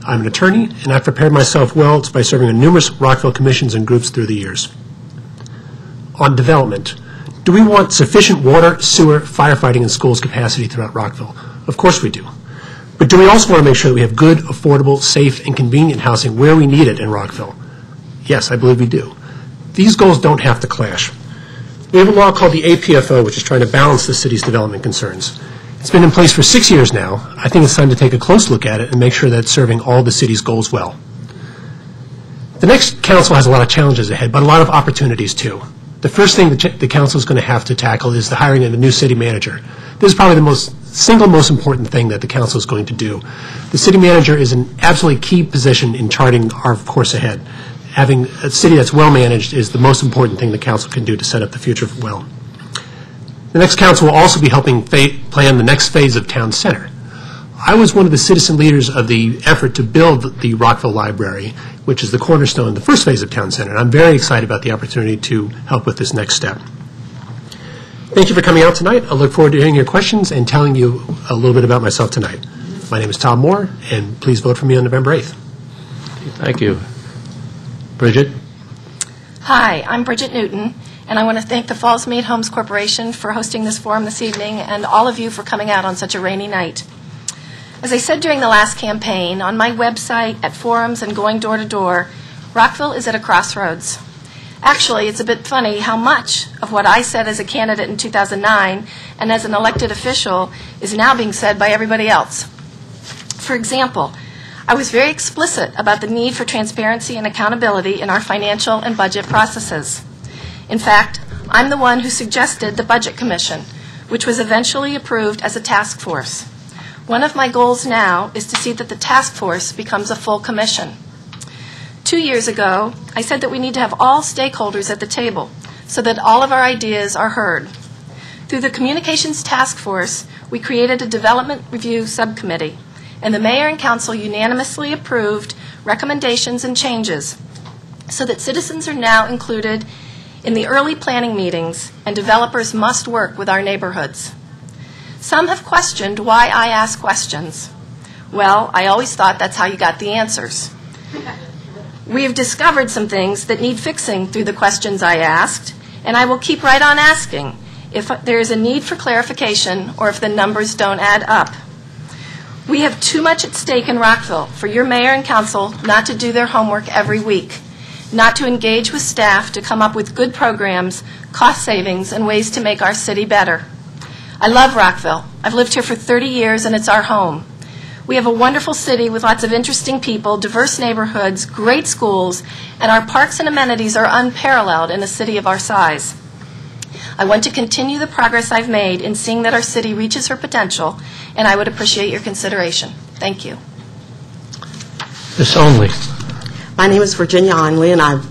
I'm an attorney, and I've prepared myself well by serving on numerous Rockville commissions and groups through the years. On development, do we want sufficient water, sewer, firefighting, and schools capacity throughout Rockville? Of course we do. But do we also want to make sure that we have good, affordable, safe, and convenient housing where we need it in Rockville? Yes, I believe we do. These goals don't have to clash. We have a law called the APFO, which is trying to balance the city's development concerns. It's been in place for 6 years now. I think it's time to take a close look at it and make sure that it's serving all the city's goals well. The next council has a lot of challenges ahead, but a lot of opportunities too. The first thing the council is going to have to tackle is the hiring of a new city manager. This is probably the single most important thing that the council is going to do. The city manager is an absolutely key position in charting our course ahead. Having a city that's well managed is the most important thing the council can do to set up the future well. The next council will also be helping plan the next phase of Town Center. I was one of the citizen leaders of the effort to build the Rockville Library, which is the cornerstone of the first phase of Town Center. And I'm very excited about the opportunity to help with this next step. Thank you for coming out tonight. I look forward to hearing your questions and telling you a little bit about myself tonight. My name is Tom Moore, and please vote for me on November 8th. Thank you. Bridget? Hi, I'm Bridget Newton, and I want to thank the Fallsmead Homes Corporation for hosting this forum this evening and all of you for coming out on such a rainy night. As I said during the last campaign, on my website, at forums, and going door to door, Rockville is at a crossroads. Actually, it's a bit funny how much of what I said as a candidate in 2009 and as an elected official is now being said by everybody else. For example, I was very explicit about the need for transparency and accountability in our financial and budget processes. In fact, I'm the one who suggested the Budget Commission, which was eventually approved as a task force. One of my goals now is to see that the task force becomes a full commission. 2 years ago, I said that we need to have all stakeholders at the table so that all of our ideas are heard. Through the Communications Task Force, we created a Development Review Subcommittee, and the Mayor and Council unanimously approved recommendations and changes so that citizens are now included in the early planning meetings, and developers must work with our neighborhoods. Some have questioned why I ask questions. Well, I always thought that's how you got the answers. We have discovered some things that need fixing through the questions I asked, and I will keep right on asking if there is a need for clarification or if the numbers don't add up. We have too much at stake in Rockville for your mayor and council not to do their homework every week, not to engage with staff to come up with good programs, cost savings, and ways to make our city better. I love Rockville. I've lived here for 30 years, and it's our home. We have a wonderful city with lots of interesting people, diverse neighborhoods, great schools, and our parks and amenities are unparalleled in a city of our size. I want to continue the progress I've made in seeing that our city reaches her potential, and I would appreciate your consideration. Thank you. Ms. Only. My name is Virginia Onley, and I've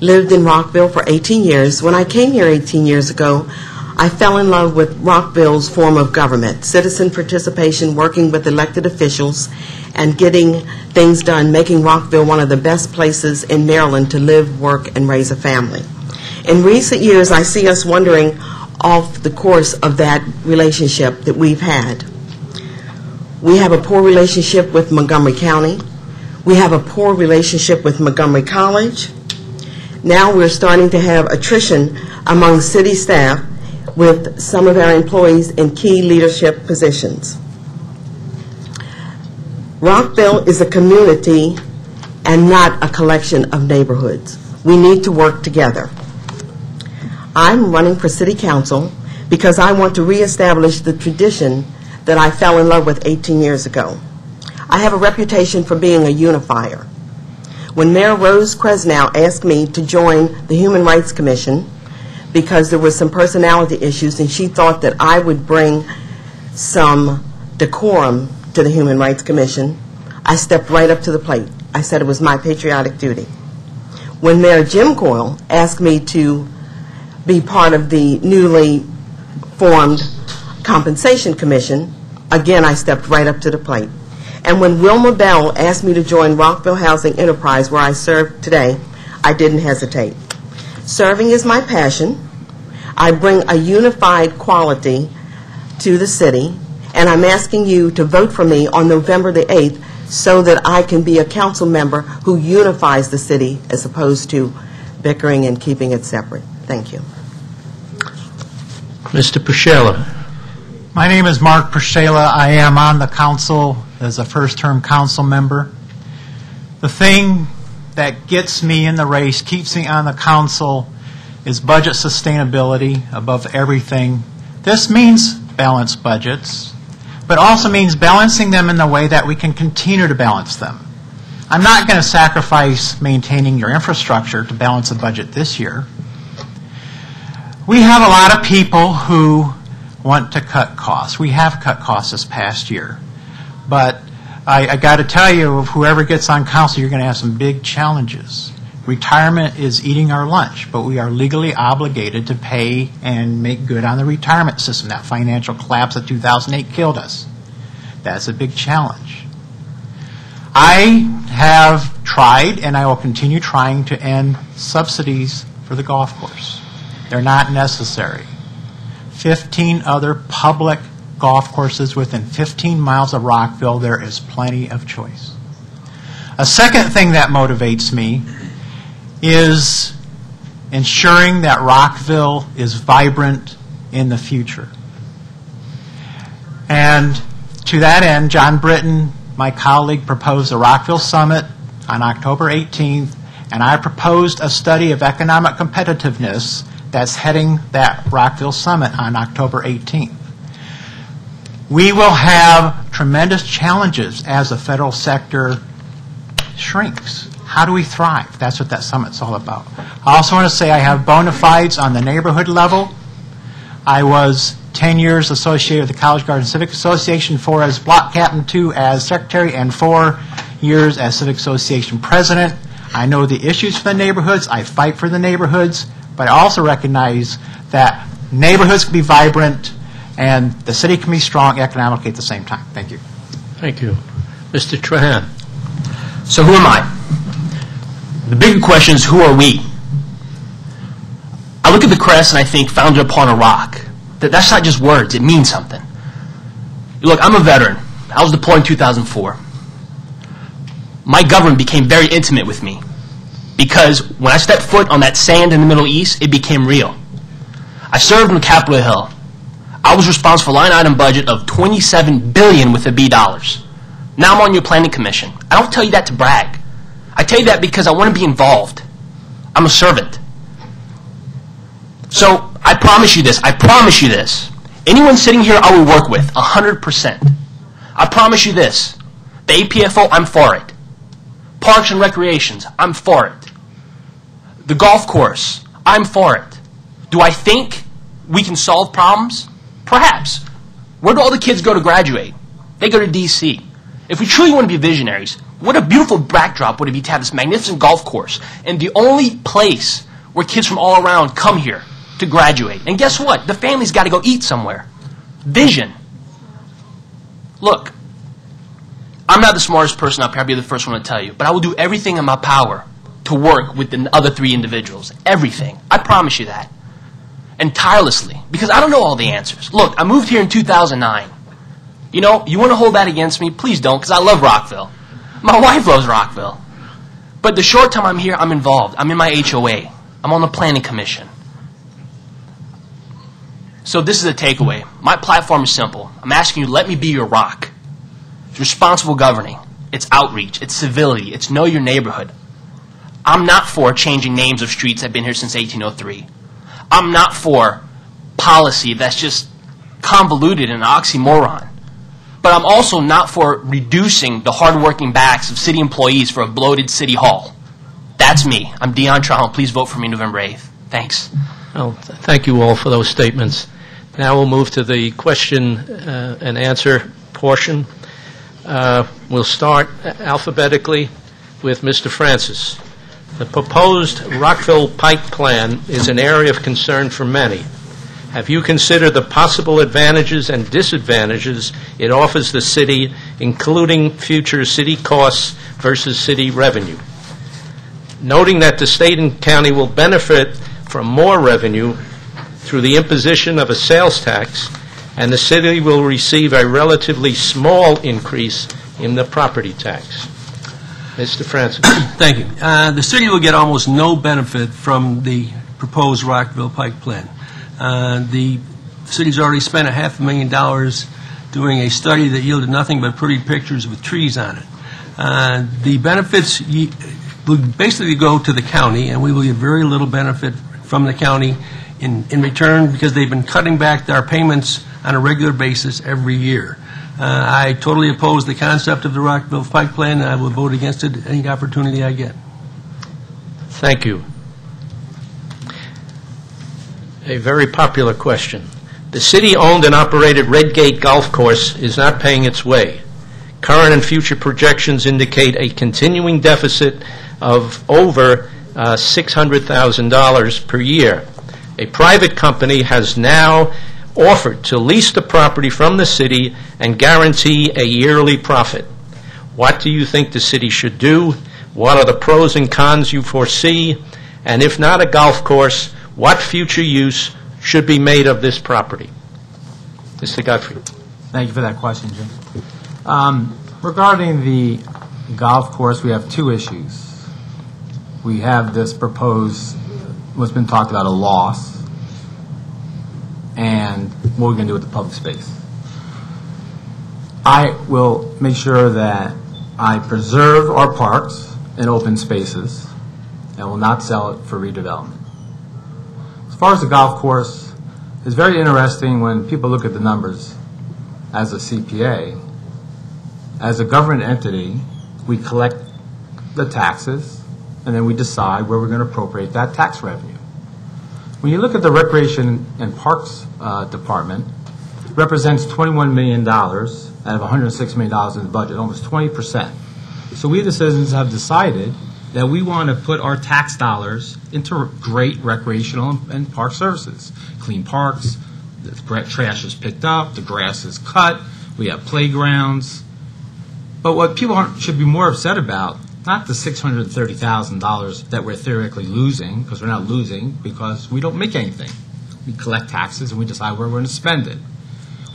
lived in Rockville for 18 years. When I came here 18 years ago, I fell in love with Rockville's form of government, citizen participation, working with elected officials, and getting things done, making Rockville one of the best places in Maryland to live, work, and raise a family. In recent years, I see us wandering off the course of that relationship that we've had. We have a poor relationship with Montgomery County. We have a poor relationship with Montgomery College. Now we're starting to have attrition among city staff with some of our employees in key leadership positions. Rockville is a community and not a collection of neighborhoods. We need to work together. I'm running for city council because I want to reestablish the tradition that I fell in love with 18 years ago. I have a reputation for being a unifier. When Mayor Rose Kresnow asked me to join the Human Rights Commission because there were some personality issues and she thought that I would bring some decorum to the Human Rights Commission, I stepped right up to the plate. I said it was my patriotic duty. When Mayor Jim Coyle asked me to be part of the newly formed Compensation Commission, again, I stepped right up to the plate. And when Wilma Bell asked me to join Rockville Housing Enterprise, where I serve today, I didn't hesitate. Serving is my passion. I bring a unified quality to the city, and I'm asking you to vote for me on November the 8th so that I can be a council member who unifies the city as opposed to bickering and keeping it separate. Thank you. Mr. Priscilla. My name is Mark Priscilla. I am on the council as a first-term council member. The thing that gets me in the race, keeps me on the council, is budget sustainability above everything. This means balanced budgets, but also means balancing them in the way that we can continue to balance them. I'm not going to sacrifice maintaining your infrastructure to balance a budget this year. We have a lot of people who want to cut costs. We have cut costs this past year. But I got to tell you, whoever gets on council, you're going to have some big challenges. Retirement is eating our lunch, but we are legally obligated to pay and make good on the retirement system. That financial collapse of 2008 killed us. That's a big challenge. I have tried, and I will continue trying, to end subsidies for the golf course. They're not necessary. 15 other public golf courses within 15 miles of Rockville, there is plenty of choice. A second thing that motivates me is ensuring that Rockville is vibrant in the future. And to that end, John Britton, my colleague, proposed a Rockville Summit on October 18th, and I proposed a study of economic competitiveness that's heading that Rockville Summit on October 18th. We will have tremendous challenges as the federal sector shrinks. How do we thrive? That's what that summit's all about. I also want to say I have bona fides on the neighborhood level. I was 10 years associated with the College Garden Civic Association, 4 as block captain, 2 as secretary, and 4 years as Civic Association president. I know the issues for the neighborhoods. I fight for the neighborhoods. But I also recognize that neighborhoods can be vibrant and the city can be strong economically at the same time. Thank you. Thank you. Mr. Trahan. So who am I? The bigger question is, who are we? I look at the crest and I think, founded upon a rock. That's not just words. It means something. Look, I'm a veteran. I was deployed in 2004. My government became very intimate with me because when I stepped foot on that sand in the Middle East, it became real. I served on Capitol Hill. I was responsible for a line item budget of $27 billion with a B dollars. Now I'm on your planning commission. I don't tell you that to brag. I tell you that because I want to be involved. I'm a servant. So I promise you this. I promise you this. Anyone sitting here I will work with 100%. I promise you this. The APFO, I'm for it. Parks and recreations, I'm for it. The golf course, I'm for it. Do I think we can solve problems? Perhaps. Where do all the kids go to graduate? They go to D.C. If we truly want to be visionaries, what a beautiful backdrop would it be to have this magnificent golf course and the only place where kids from all around come here to graduate. And guess what? The family's got to go eat somewhere. Vision. Look, I'm not the smartest person up here. I'll be the first one to tell you. But I will do everything in my power to work with the other 3 individuals. Everything. I promise you that. And tirelessly. Because I don't know all the answers. Look, I moved here in 2009. You know, you want to hold that against me? Please don't, because I love Rockville. My wife loves Rockville. But the short time I'm here, I'm involved. I'm in my HOA. I'm on the planning commission. So this is a takeaway. My platform is simple. I'm asking you, let me be your rock. It's responsible governing. It's outreach. It's civility. It's know your neighborhood. I'm not for changing names of streets that have been here since 1803. I'm not for policy that's just convoluted and an oxymoron. But I'm also not for reducing the hardworking backs of city employees for a bloated city hall. That's me. I'm Dion Trahan. Please vote for me November 8th. Thanks. Well, thank you all for those statements. Now we'll move to the question and answer portion. We'll start alphabetically. with Mr. Francis. The proposed Rockville Pike Plan is an area of concern for many. Have you considered the possible advantages and disadvantages it offers the city, including future city costs versus city revenue? Noting that the state and county will benefit from more revenue through the imposition of a sales tax, and the city will receive a relatively small increase in the property tax. Mr. Francis. Thank you. The city will get almost no benefit from the proposed Rockville Pike Plan. The city's already spent $500,000 doing a study that yielded nothing but pretty pictures with trees on it. The benefits will basically go to the county, and we will get very little benefit from the county in return, because they've been cutting back our payments on a regular basis every year. I totally oppose the concept of the Rockville Pike Plan, and I will vote against it any opportunity I get. Thank you. A very popular question. The city-owned and operated Redgate Golf Course is not paying its way. Current and future projections indicate a continuing deficit of over $600,000 per year. A private company has now offered to lease the property from the city and guarantee a yearly profit. What do you think the city should do? What are the pros and cons you foresee? And if not a golf course, what future use should be made of this property? Mr. Godfrey. Thank you for that question, Jim. Regarding the golf course, we have two issues. We have this proposed, what's been talked about, a loss, and what we're going to do with the public space. I will make sure that I preserve our parks and open spaces and will not sell it for redevelopment. As far as the golf course, it's very interesting when people look at the numbers. As a CPA, as a government entity, we collect the taxes, and then we decide where we're going to appropriate that tax revenue. When you look at the Recreation and Parks Department, it represents $21 million out of $106 million in the budget, almost 20%. So we, the citizens, have decided that we want to put our tax dollars into great recreational and park services. Clean parks, the trash is picked up, the grass is cut, we have playgrounds. But what people should be more upset about, not the $630,000 that we're theoretically losing, because we're not losing, because we don't make anything. We collect taxes and we decide where we're going to spend it.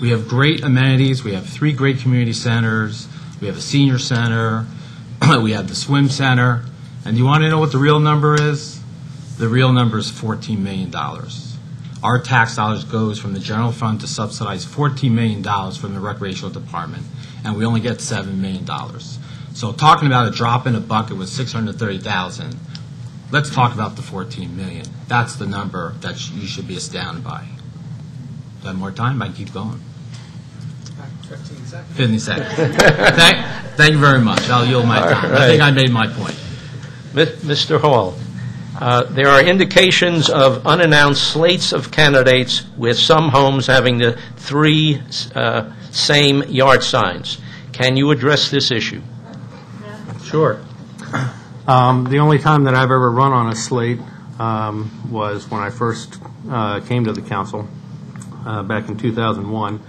We have great amenities. We have 3 great community centers. We have a senior center. We have the swim center. And you want to know what the real number is? The real number is $14 million. Our tax dollars goes from the general fund to subsidize $14 million from the recreational department, and we only get $7 million. So talking about a drop in a bucket with $630,000, let's talk about the $14 million. That's the number that you should be astounded by. Do I have more time? I can keep going. 15 seconds. 15 seconds. Thank you very much. I'll yield my time. Right. I think I made my point. Mr. Hall, there are indications of unannounced slates of candidates, with some homes having the 3 same yard signs. Can you address this issue? Sure. The only time that I've ever run on a slate was when I first came to the council back in 2001,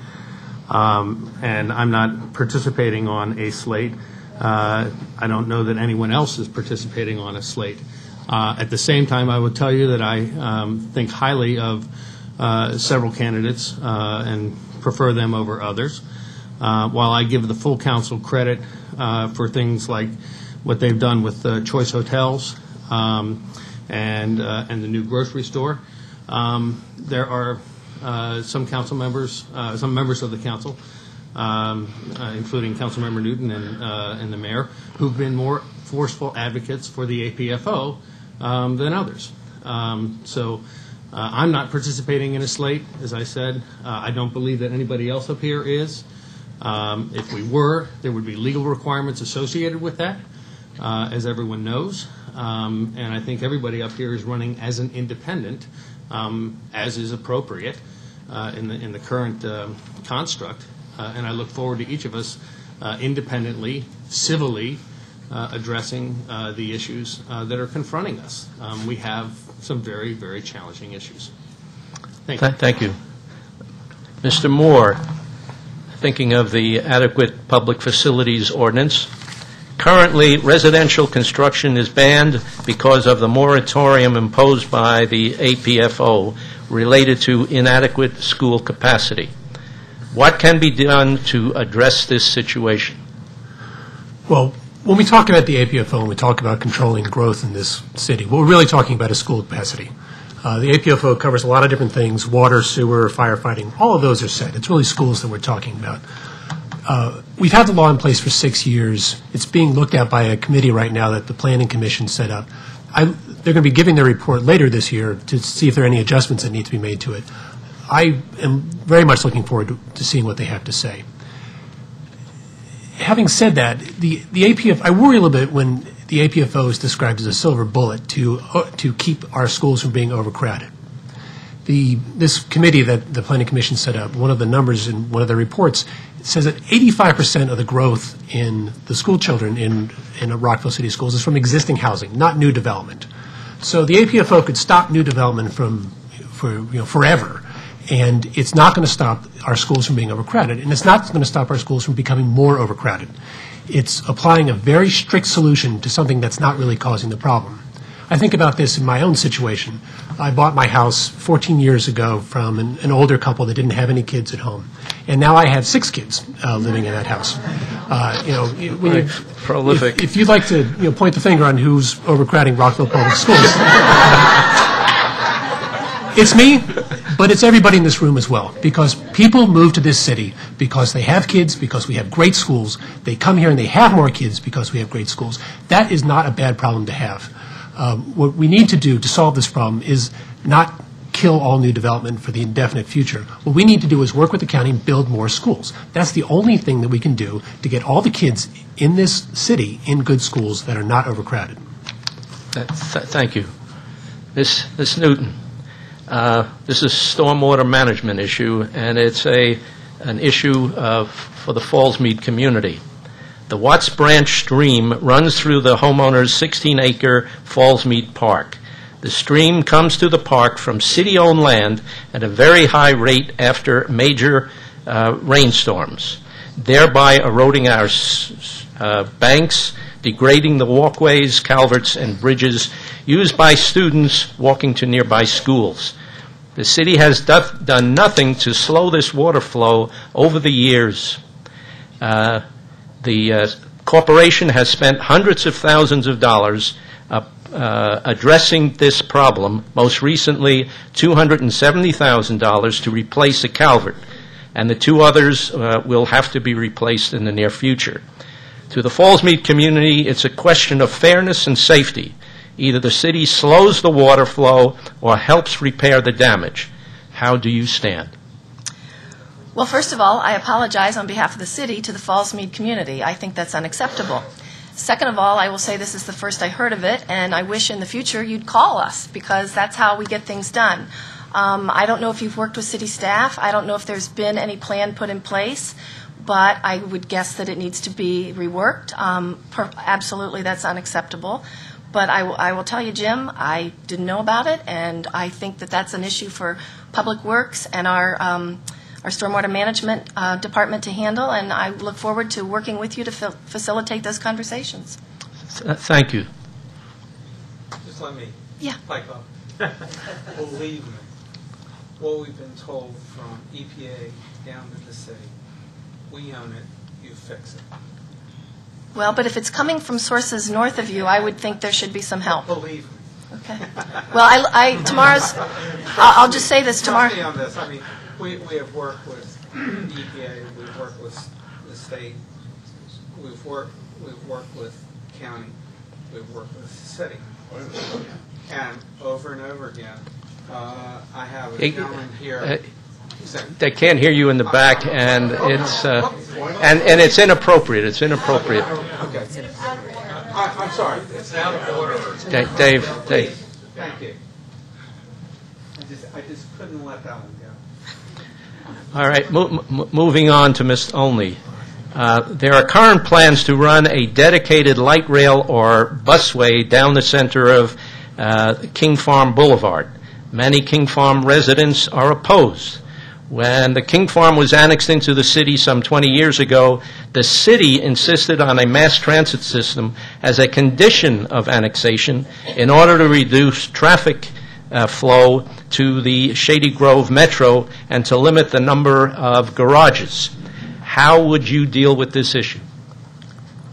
and I'm not participating on a slate. I don't know that anyone else is participating on a slate. At the same time, I would tell you that I think highly of several candidates and prefer them over others. While I give the full council credit for things like what they've done with Choice Hotels and the new grocery store, there are some council members, some members of the council, including Councilmember Newton and the mayor, who've been more forceful advocates for the APFO than others. So I'm not participating in a slate, as I said. I don't believe that anybody else up here is. If we were, there would be legal requirements associated with that, as everyone knows. And I think everybody up here is running as an independent, as is appropriate in the current construct. And I look forward to each of us independently, civilly, addressing the issues that are confronting us. We have some very, very challenging issues. Thank you. Thank you. Mr. Moore, thinking of the adequate public facilities ordinance, currently residential construction is banned because of the moratorium imposed by the APFO related to inadequate school capacity. What can be done to address this situation? Well, when we talk about the APFO and we talk about controlling growth in this city, what we're really talking about is school capacity. The APFO covers a lot of different things: water, sewer, firefighting. All of those are set. It's really schools that we're talking about. We've had the law in place for 6 years. It's being looked at by a committee right now that the Planning Commission set up. They're going to be giving their report later this year to see if there are any adjustments that need to be made to it. I am very much looking forward to seeing what they have to say. Having said that, the APFO, I worry a little bit when the APFO is described as a silver bullet to keep our schools from being overcrowded. This committee that the Planning Commission set up, one of the numbers in one of their reports says that 85% of the growth in the school children in Rockville City Schools is from existing housing, not new development. So the APFO could stop new development forever, and it's not going to stop our schools from being overcrowded, and it's not going to stop our schools from becoming more overcrowded. It's applying a very strict solution to something that's not really causing the problem. I think about this in my own situation. I bought my house 14 years ago from an older couple that didn't have any kids at home, and now I have 6 kids living in that house. Prolific. If you'd like to point the finger on who's overcrowding Rockville Public Schools, it's me, but it's everybody in this room as well, because people move to this city because they have kids, because we have great schools. They come here and they have more kids because we have great schools. That is not a bad problem to have. What we need to do to solve this problem is not kill all new development for the indefinite future. What we need to do is work with the county and build more schools. That's the only thing that we can do to get all the kids in this city in good schools that are not overcrowded. Thank you. Ms. Newton, this is a stormwater management issue, and it's an issue for the Fallsmead community. The Watts Branch stream runs through the homeowner's 16-acre Fallsmead Park. The stream comes to the park from city-owned land at a very high rate after major rainstorms, thereby eroding our banks, degrading the walkways, culverts, and bridges used by students walking to nearby schools. The city has done nothing to slow this water flow over the years. The corporation has spent hundreds of thousands of dollars addressing this problem, most recently $270,000 to replace a culvert, and the 2 others will have to be replaced in the near future. To the Fallsmead community, it's a question of fairness and safety. Either the city slows the water flow or helps repair the damage. How do you stand? Well, first of all, I apologize on behalf of the city to the Fallsmead community. I think that's unacceptable. Second of all, I will say this is the first I heard of it, and I wish in the future you'd call us, because that's how we get things done. I don't know if you've worked with city staff. I don't know if there's been any plan put in place, but I would guess that it needs to be reworked. Absolutely, that's unacceptable. But I will tell you, Jim, I didn't know about it, and I think that that's an issue for Public Works and our Stormwater Management Department to handle, and I look forward to working with you to facilitate those conversations. Thank you. Just let me pipe up. Believe me, what we've been told from EPA down to the city, we own it, you fix it. Well, but if it's coming from sources north of you, I would think there should be some help. Believe me. Okay. Well, I'll just say this tomorrow. Trust me on this. I mean, we have worked with EPA, we've worked with the state, we've worked with county, we've worked with the city, and over again. I have a gentleman here. They can't hear you in the back, and it's inappropriate. It's inappropriate. Okay. I'm sorry. It's out of order. Dave. Thank you. I just couldn't let that one go. All right. Moving on to Ms. Olney. There are current plans to run a dedicated light rail or busway down the center of King Farm Boulevard. Many King Farm residents are opposed. When the King Farm was annexed into the city some 20 years ago, the city insisted on a mass transit system as a condition of annexation in order to reduce traffic flow to the Shady Grove Metro and to limit the number of garages. How would you deal with this issue?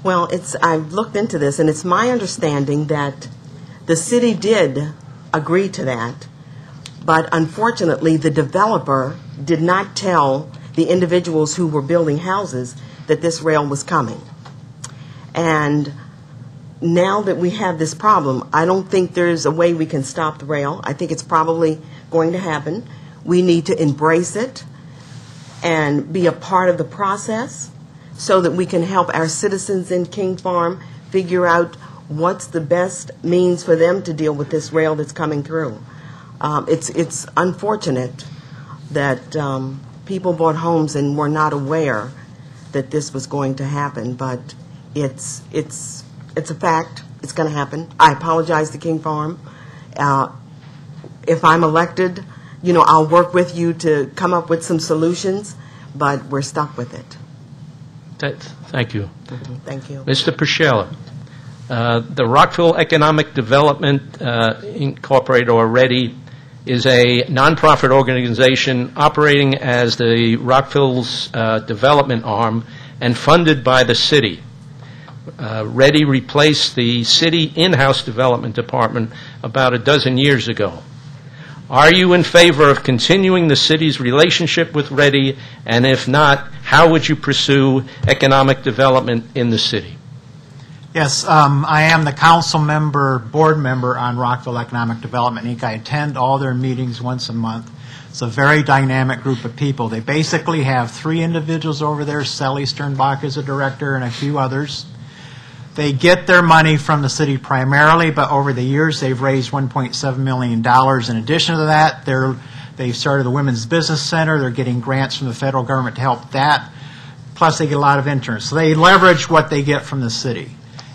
Well, I've looked into this, and it's my understanding that the city did agree to that, but unfortunately, the developer did not tell the individuals who were building houses that this rail was coming. And now that we have this problem, I don't think there's a way we can stop the rail. I think it's probably going to happen. We need to embrace it and be a part of the process so that we can help our citizens in King Farm figure out what's the best means for them to deal with this rail that's coming through. It's unfortunate that people bought homes and were not aware that this was going to happen, but it's a fact. It's going to happen. I apologize to King Farm. If I'm elected, I'll work with you to come up with some solutions, but we're stuck with it. Thank you. Thank you. Mr. Priscilla, the Rockville Economic Development Incorporated, or READY, is a nonprofit organization operating as the Rockville's development arm and funded by the city. READY replaced the city in-house development department about a dozen years ago. Are you in favor of continuing the city's relationship with READY, and if not, how would you pursue economic development in the city? Yes, I am the board member on Rockville Economic Development Inc. I attend all their meetings once a month. It's a very dynamic group of people. They basically have 3 individuals over there. Sally Sternbach is a director and a few others. They get their money from the city primarily, but over the years they've raised $1.7 million. In addition to that, they've started the Women's Business Center. They're getting grants from the federal government to help that. Plus they get a lot of interns. So they leverage what they get from the city.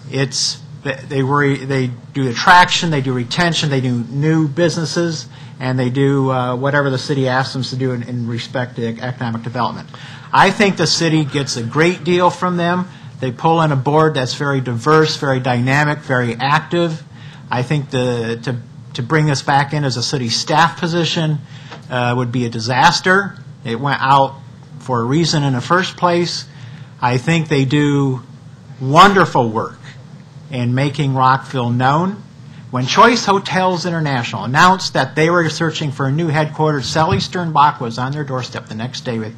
They do attraction, they do retention, they do new businesses, and they do whatever the city asks them to do in respect to economic development. I think the city gets a great deal from them. They pull in a board that's very diverse, very dynamic, very active. I think to bring us back in as a city staff position would be a disaster. It went out for a reason in the first place. I think they do wonderful work in making Rockville known. When Choice Hotels International announced that they were searching for a new headquarters, Sally Sternbach was on their doorstep the next day with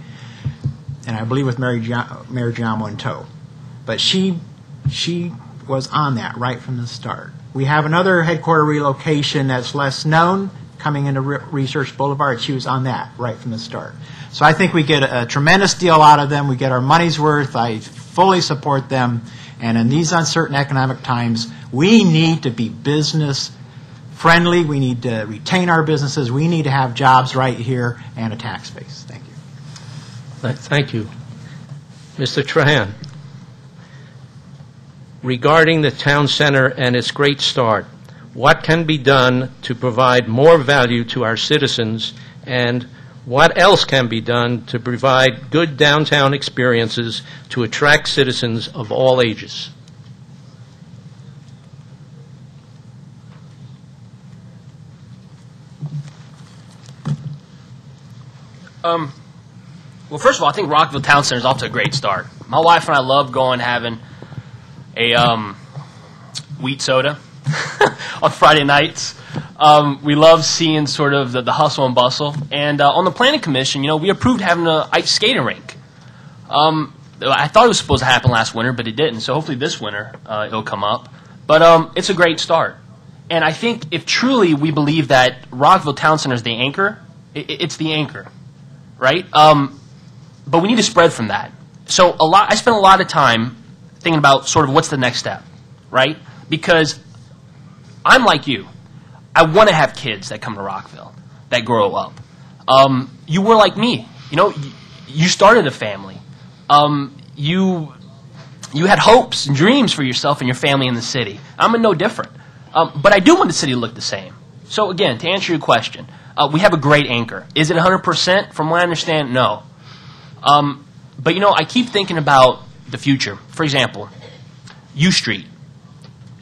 Mayor Giamo in tow. But she was on that right from the start. We have another headquarter relocation that's less known coming into Research Boulevard. She was on that right from the start. So I think we get a tremendous deal out of them. We get our money's worth. I fully support them. And in these uncertain economic times, we need to be business friendly. We need to retain our businesses. We need to have jobs right here and a tax base. Thank you. Thank you. Mr. Trahan, regarding the town center and its great start, what can be done to provide more value to our citizens, and what else can be done to provide good downtown experiences to attract citizens of all ages? Well, first of all, I think Rockville Town Center is off to a great start. My wife and I love going having a wheat soda on Friday nights. We love seeing sort of the hustle and bustle. And on the planning commission, we approved having an ice skating rink. I thought it was supposed to happen last winter, but it didn't. So hopefully this winter it'll come up. But it's a great start. And I think if truly we believe that Rockville Town Center is the anchor, it's the anchor, right? But we need to spread from that. So I spent a lot of time thinking about sort of what's the next step, right? Because I'm like you. I want to have kids that come to Rockville, that grow up. You were like me. You started a family. you had hopes and dreams for yourself and your family in the city. I'm no different. But I do want the city to look the same. So again, to answer your question, we have a great anchor. Is it 100%? From what I understand, no. But I keep thinking about the future. For example, U Street.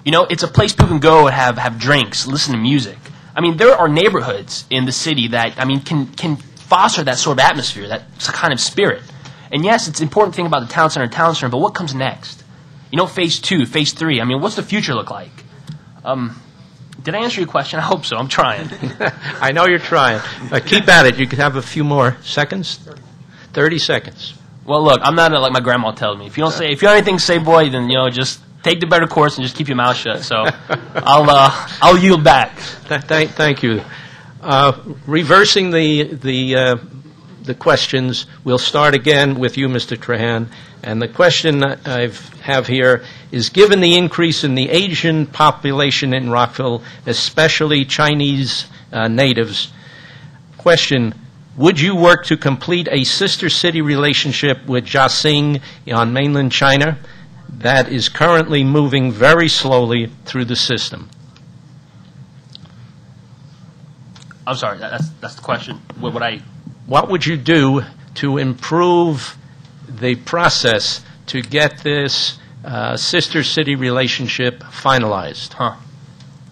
It's a place people can go and have drinks, listen to music. I mean, there are neighborhoods in the city that, can foster that sort of atmosphere, that kind of spirit. And yes, it's an important thing about the town center, but what comes next? Phase 2, phase 3. what's the future look like? Did I answer your question? I hope so. I'm trying. I know you're trying. Keep at it. You could have a few more seconds. 30 seconds. Well, look, I'm not like my grandma tells me. If you have anything to say, boy, then just take the better course and just keep your mouth shut. So I'll yield back. Thank you. Reversing the questions, we'll start again with you, Mr. Trahan. And the question I have here is, given the increase in the Asian population in Rockville, especially Chinese natives, question, would you work to complete a sister city relationship with Jiaxing on mainland China that is currently moving very slowly through the system? I'm sorry, that's the question. What would you do to improve the process to get this sister city relationship finalized?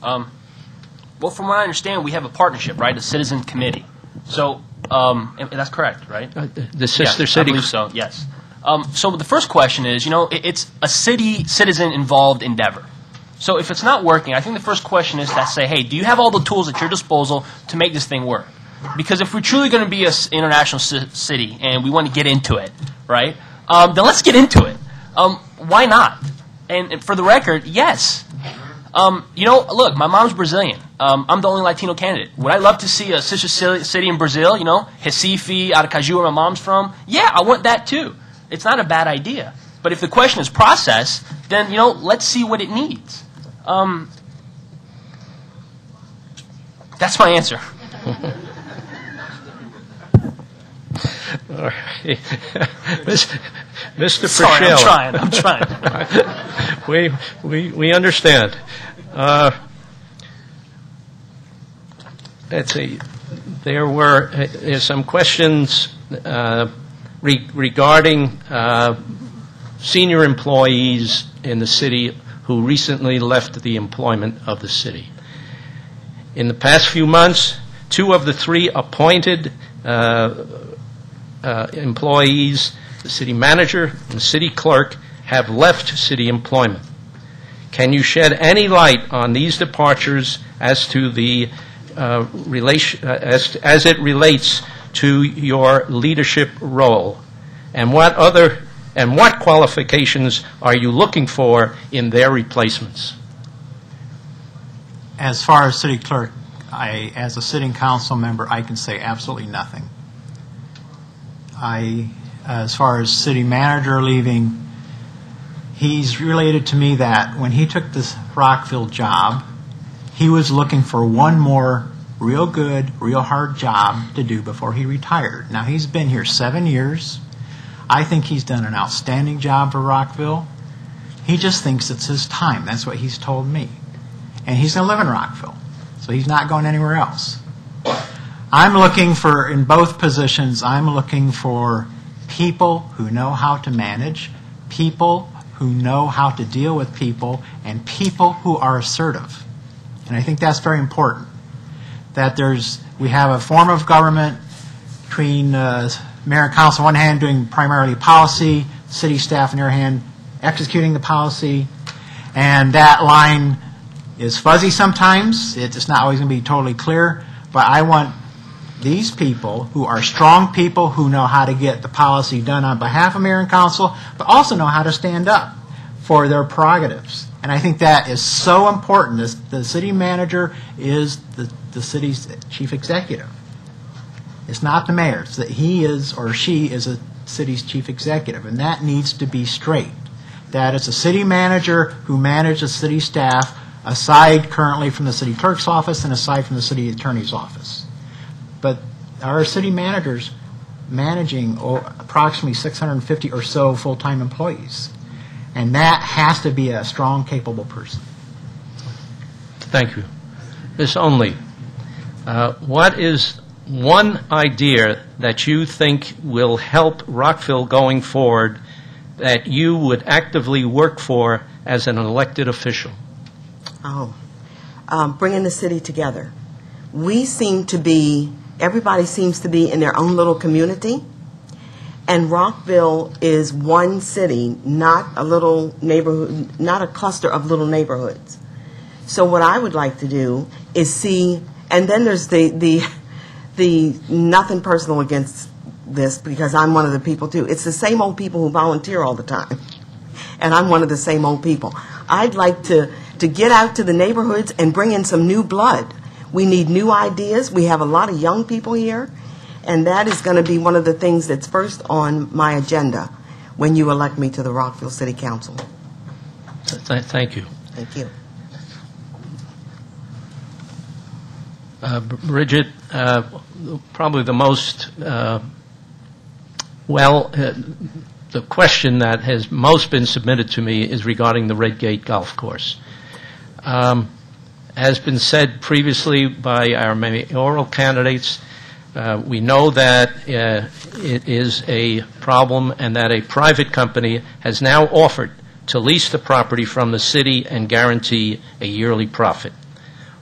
Well, from what I understand, we have a partnership, right? A citizen committee. So that's correct, right? The sister city. I believe so. Yes. So the first question is, it's a citizen involved endeavor. So if it's not working, I think the first question is to say, hey, do you have all the tools at your disposal to make this thing work? Because if we're truly going to be an international city and we want to get into it, right, then let's get into it. Why not? And for the record, yes. Look, my mom's Brazilian. I'm the only Latino candidate. Would I love to see a sister city in Brazil, Recife, Aracaju, where my mom's from? Yeah, I want that too. It's not a bad idea. But if the question is process, then, let's see what it needs. That's my answer. All right. Mr. Sorry, Priscilla. I'm trying. We understand. Let's see. There were some questions regarding senior employees in the city who recently left the employment of the city. In the past few months, 2 of the 3 appointed employees, the city manager and the city clerk, have left city employment. Can you shed any light on these departures as to the as it relates to your leadership role, and what qualifications are you looking for in their replacements? As far as city clerk, as a sitting council member, I can say absolutely nothing. As far as city manager leaving, he's related to me that when he took this Rockville job, he was looking for one more real good, real hard job to do before he retired. Now, he's been here 7 years. I think he's done an outstanding job for Rockville. He just thinks it's his time. That's what he's told me. And he's going to live in Rockville, so he's not going anywhere else. I'm looking for, in both positions, I'm looking for people who know how to manage, people who know how to deal with people, and people who are assertive. And I think that's very important. That we have a form of government between mayor and council on one hand doing primarily policy, city staff on the other hand executing the policy, and that line is fuzzy sometimes. It's not always going to be totally clear, but I want these people who are strong people who know how to get the policy done on behalf of mayor and council, but also know how to stand up for their prerogatives. And I think that is so important. The city manager is the city's chief executive. It's not the mayor. It's that he is or she is a city's chief executive, and that needs to be straight. That it's a city manager who manages city staff aside currently from the city clerk's office and aside from the city attorney's office. But our city managers managing approximately 650 or so full-time employees. And that has to be a strong, capable person. Thank you. Ms. Only, what is one idea that you think will help Rockville going forward that you would actively work for as an elected official? Bringing the city together. Everybody seems to be in their own little community, and Rockville is one city, not a little neighborhood, not a cluster of little neighborhoods. So what I would like to do is see, and then there's the nothing personal against this, because I'm one of the people too. It's the same old people who volunteer all the time, and I'm one of the same old people. I'd like to get out to the neighborhoods and bring in some new blood. We need new ideas. We have a lot of young people here, and that is going to be one of the things that's first on my agenda when you elect me to the Rockville City Council. Thank you. Thank you. Bridget, probably the most, the question that has most been submitted to me is regarding the Red Gate Golf Course. Has been said previously by our mayoral candidates, we know that it is a problem and that a private company has now offered to lease the property from the city and guarantee a yearly profit.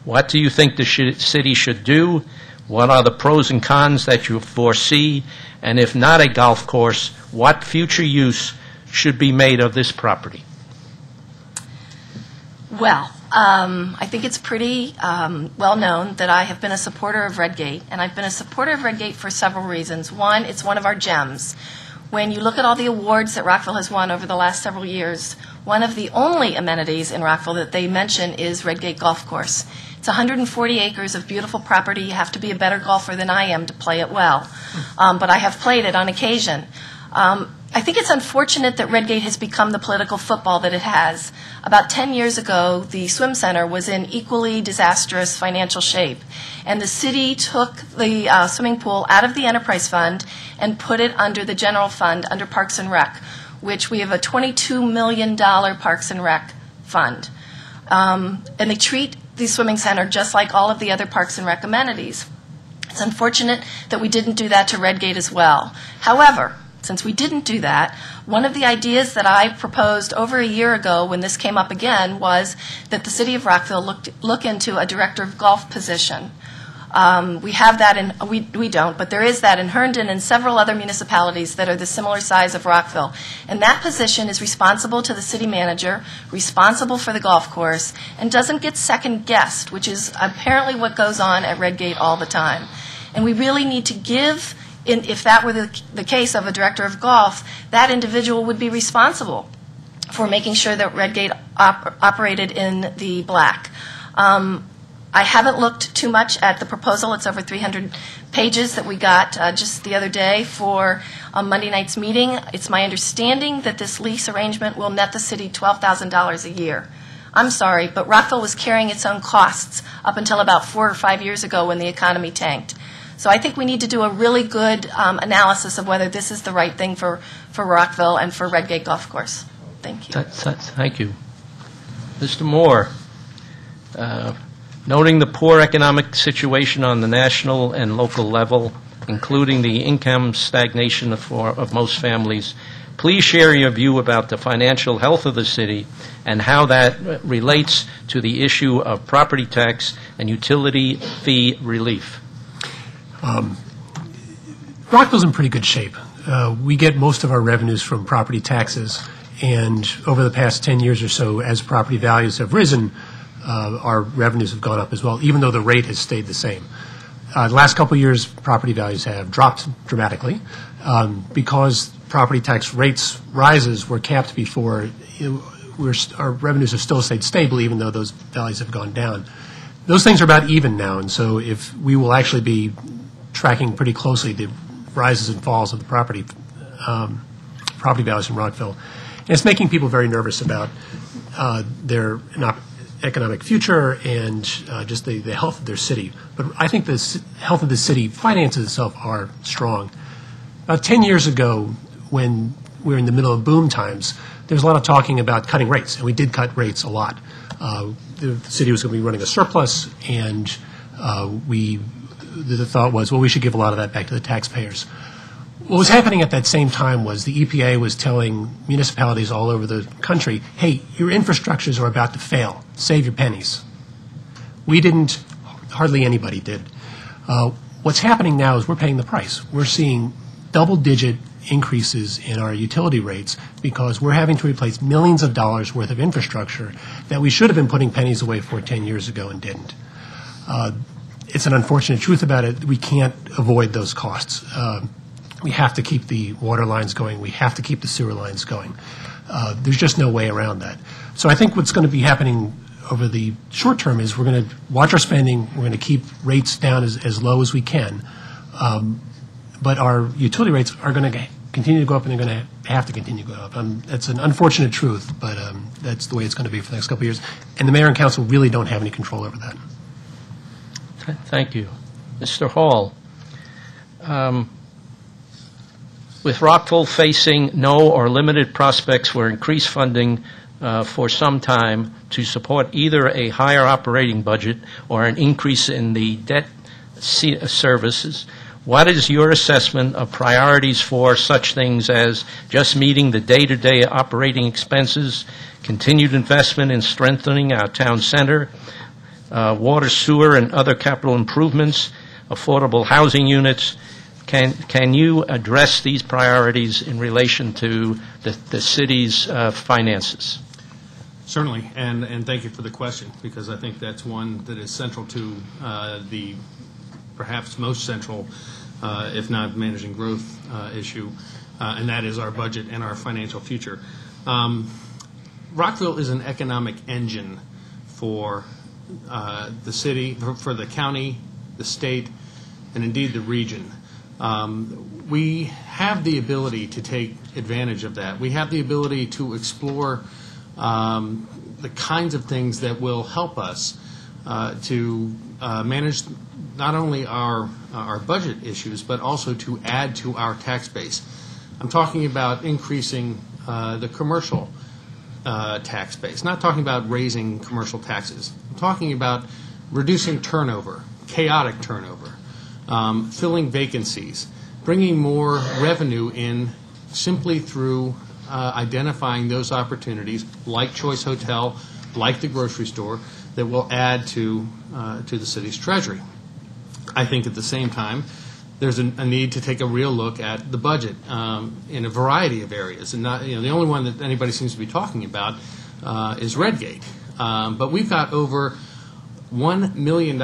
What do you think the city should do? What are the pros and cons that you foresee? And if not a golf course, what future use should be made of this property? Well, I think it's pretty well known that I have been a supporter of Redgate, and I've been a supporter of Redgate for several reasons. One, it's one of our gems. When you look at all the awards that Rockville has won over the last several years, one of the only amenities in Rockville that they mention is Redgate Golf Course. It's 140 acres of beautiful property. You have to be a better golfer than I am to play it well, but I have played it on occasion. I think it's unfortunate that Redgate has become the political football that it has. About 10 years ago, the swim center was in equally disastrous financial shape, and the city took the swimming pool out of the enterprise fund and put it under the general fund, under Parks and Rec, which we have a $22 million Parks and Rec fund. And they treat the swimming center just like all of the other Parks and Rec amenities. It's unfortunate that we didn't do that to Redgate as well. However, since we didn't do that, one of the ideas that I proposed over a year ago when this came up again was that the city of Rockville look into a director of golf position. We have that in, we don't, but there is that in Herndon and several other municipalities that are the similar size of Rockville. And that position is responsible to the city manager, responsible for the golf course, and doesn't get second-guessed, which is apparently what goes on at Redgate all the time. And we really need to give, if that were the case of a director of golf, that individual would be responsible for making sure that Redgate operated in the black. I haven't looked too much at the proposal. It's over 300 pages that we got just the other day for Monday night's meeting. It's my understanding that this lease arrangement will net the city $12,000 a year. I'm sorry, but Rockville was carrying its own costs up until about 4 or 5 years ago when the economy tanked. So I think we need to do a really good analysis of whether this is the right thing for Rockville and for Redgate Golf Course. Thank you. Thank you. Mr. Moore, noting the poor economic situation on the national and local level, including the income stagnation of most families, please share your view about the financial health of the city and how that relates to the issue of property tax and utility fee relief. Rockville's in pretty good shape. We get most of our revenues from property taxes, and over the past 10 years or so, as property values have risen, our revenues have gone up as well, even though the rate has stayed the same. The last couple of years, property values have dropped dramatically. Because property tax rates rises were capped before, our revenues have still stayed stable, even though those values have gone down. Those things are about even now, and so if we will actually be tracking pretty closely the rises and falls of the property values in Rockville. And it's making people very nervous about their economic future and just the health of their city. But I think the health of the city finances itself are strong. About 10 years ago, when we were in the middle of boom times, there was a lot of talking about cutting rates, and we did cut rates a lot. The city was going to be running a surplus, and the thought was, well, we should give a lot of that back to the taxpayers. What was happening at that same time was the EPA was telling municipalities all over the country, hey, your infrastructures are about to fail. Save your pennies. We didn't. Hardly anybody did. What's happening now is we're paying the price. We're seeing double-digit increases in our utility rates because we're having to replace millions of dollars worth of infrastructure that we should have been putting pennies away for 10 years ago and didn't. It's an unfortunate truth about it. We can't avoid those costs. We have to keep the water lines going. We have to keep the sewer lines going. There's just no way around that. So I think what's going to be happening over the short term is we're going to watch our spending. We're going to keep rates down as low as we can. But our utility rates are going to continue to go up, and they're going to have to continue to go up. That's an unfortunate truth, but that's the way it's going to be for the next couple of years. And the mayor and council really don't have any control over that. Thank you. Mr. Hall, with Rockville facing no or limited prospects for increased funding for some time to support either a higher operating budget or an increase in the debt services, what is your assessment of priorities for such things as just meeting the day-to-day operating expenses, continued investment in strengthening our town center, water, sewer, and other capital improvements, affordable housing units? Can you address these priorities in relation to the city's finances? Certainly, and thank you for the question, because I think that's one that is central to the perhaps most central, if not managing growth issue, and that is our budget and our financial future. Rockville is an economic engine for the city, for the county, the state, and indeed the region. We have the ability to take advantage of that. We have the ability to explore the kinds of things that will help us to manage not only our budget issues, but also to add to our tax base. I'm talking about increasing the commercial tax base, not talking about raising commercial taxes. I'm talking about reducing turnover, chaotic turnover, filling vacancies, bringing more revenue in simply through identifying those opportunities, like Choice Hotel, like the grocery store, that will add to the city's treasury. I think at the same time, there's a need to take a real look at the budget in a variety of areas, and not, the only one that anybody seems to be talking about is Redgate. But we've got over $1 million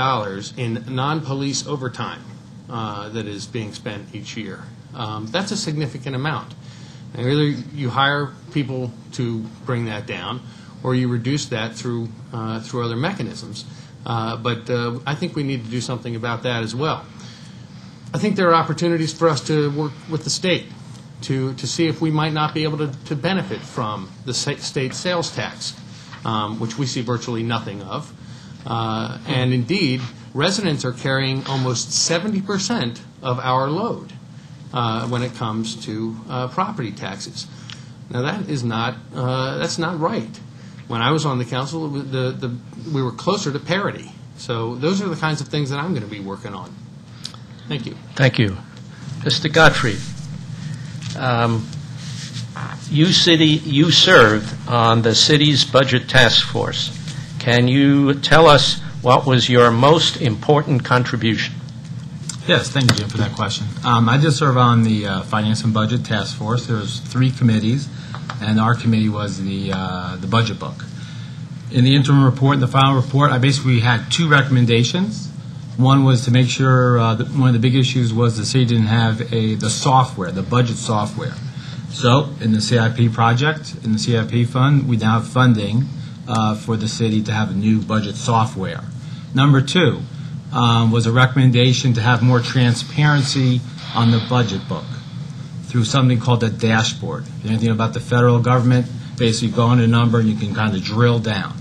in non-police overtime that is being spent each year. That's a significant amount. And either you hire people to bring that down, or you reduce that through other mechanisms. But I think we need to do something about that as well. I think there are opportunities for us to work with the state to see if we might not be able to benefit from the state sales tax, which we see virtually nothing of. And indeed, residents are carrying almost 70% of our load when it comes to property taxes. Now that is that's not right. When I was on the council, we were closer to parity. So those are the kinds of things that I'm going to be working on. Thank you. Thank you. Mr. Gottfried, you served on the city's budget task force. Can you tell us what was your most important contribution? Yes, thank you, Jim, for that question. I did serve on the Finance and Budget Task Force. There was 3 committees, and our committee was the budget book. In the interim report and the final report, I basically had 2 recommendations. One was to make sure that one of the big issues was the city didn't have the software, the budget software. So in the CIP project, in the CIP fund, we now have funding for the city to have a new budget software. Number 2 was a recommendation to have more transparency on the budget book through something called the dashboard. If you know anything about the federal government, basically go on a number and you can kind of drill down.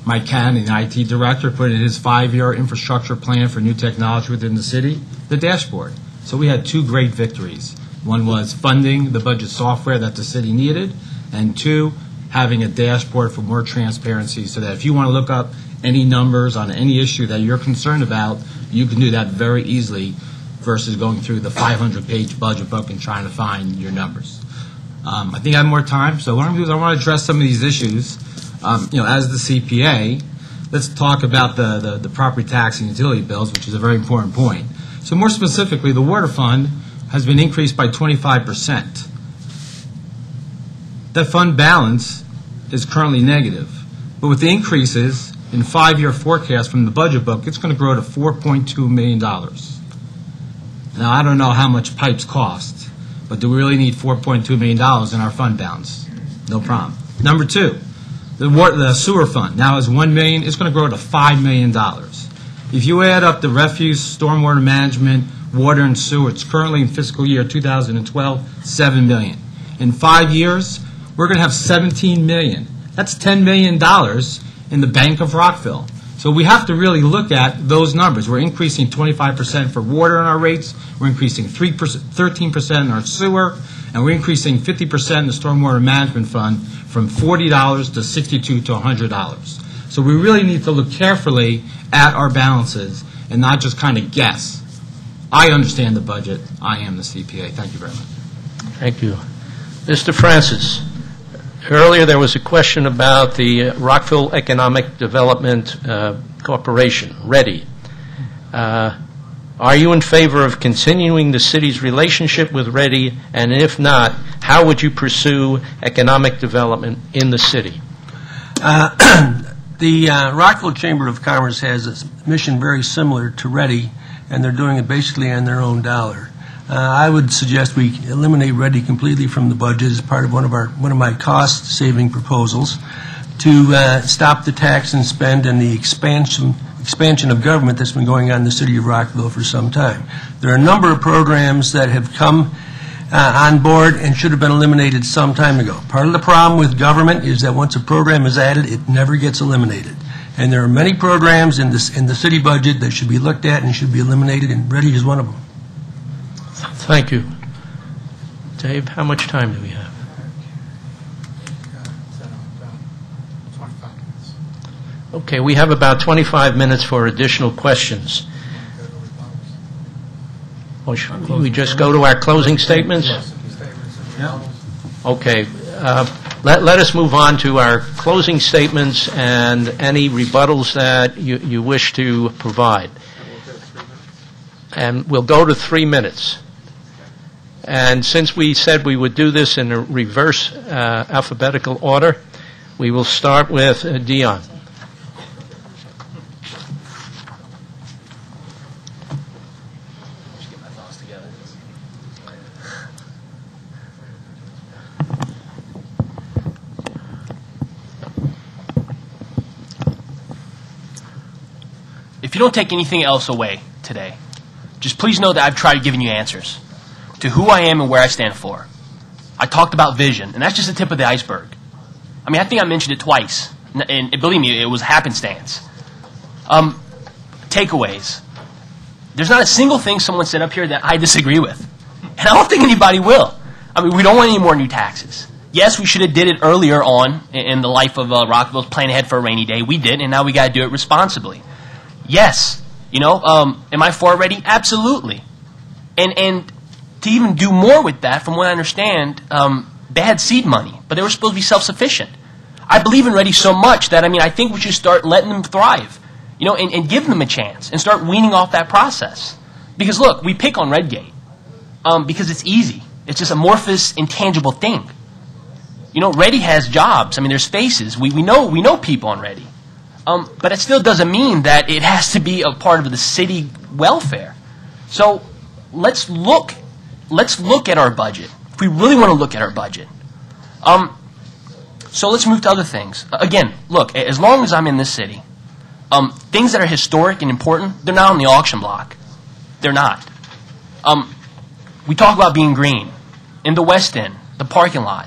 Mike Cannon, the IT director, put in his 5-year infrastructure plan for new technology within the city, the dashboard. So we had 2 great victories. One was funding the budget software that the city needed, and two, having a dashboard for more transparency so that if you want to look up any numbers on any issue that you're concerned about, you can do that very easily versus going through the 500-page budget book and trying to find your numbers. I think I have more time, so what I'm going to do is I want to address some of these issues. As the CPA, let's talk about the property tax and utility bills, which is a very important point. So more specifically, the water fund has been increased by 25%. That fund balance is currently negative, but with the increases in 5-year forecast from the budget book, it's going to grow to $4.2 million. Now, I don't know how much pipes cost, but do we really need $4.2 million in our fund balance? No problem. Number two, the sewer fund now is $1 million. It's going to grow to $5 million. If you add up the refuse, stormwater management, water, and sewer, it's currently in fiscal year 2012, $7 million. In 5 years, we're going to have $17 million. That's $10 million in the Bank of Rockville. So we have to really look at those numbers. We're increasing 25% for water in our rates, we're increasing 13% in our sewer, and we're increasing 50% in the stormwater management fund from $40 to $62 to $100. So we really need to look carefully at our balances and not just kind of guess. I understand the budget. I am the CPA. Thank you very much. Thank you. Mr. Francis, earlier there was a question about the Rockville Economic Development Corporation, READY. Are you in favor of continuing the city's relationship with READY, and if not, how would you pursue economic development in the city? The Rockville Chamber of Commerce has a mission very similar to READY, and they're doing it basically on their own dollar. I would suggest we eliminate READY completely from the budget as part of one of my cost-saving proposals to stop the tax and spend and the expansion of government that's been going on in the city of Rockville for some time. There are a number of programs that have come on board and should have been eliminated some time ago. Part of the problem with government is that once a program is added, it never gets eliminated. And there are many programs in the city budget that should be looked at and should be eliminated, and READY is one of them. Thank you. Dave, how much time do we have? Okay, we have about 25 minutes for additional questions. Or should we just go to our closing statements? Okay. Let us move on to our closing statements and any rebuttals that you wish to provide. And we'll go to 3 minutes. And since we said we would do this in a reverse alphabetical order, we will start with Dion. If you don't take anything else away today, just please know that I've tried giving you answers to who I am and where I stand for. I talked about vision, and that's just the tip of the iceberg. I mean, I think I mentioned it twice, and believe me, it was happenstance. Takeaways. There's not a single thing someone said up here that I disagree with, and I don't think anybody will. I mean, we don't want any more new taxes. Yes, we should have did it earlier on in the life of Rockville, plan ahead for a rainy day. We did, and now we got to do it responsibly. Yes, am I for READY? Absolutely. And to even do more with that, from what I understand, they had seed money, but they were supposed to be self-sufficient. I believe in READY so much that, I think we should start letting them thrive, and give them a chance and start weaning off that process. Because, look, we pick on Redgate because it's easy. It's just amorphous, intangible thing. READY has jobs. There's faces. We know people on READY. But it still doesn't mean that it has to be a part of the city welfare. So let's look at our budget. If we really want to look at our budget. So let's move to other things. Again, look, as long as I'm in this city, things that are historic and important, they're not on the auction block. They're not. We talk about being green. In the West End, the parking lot.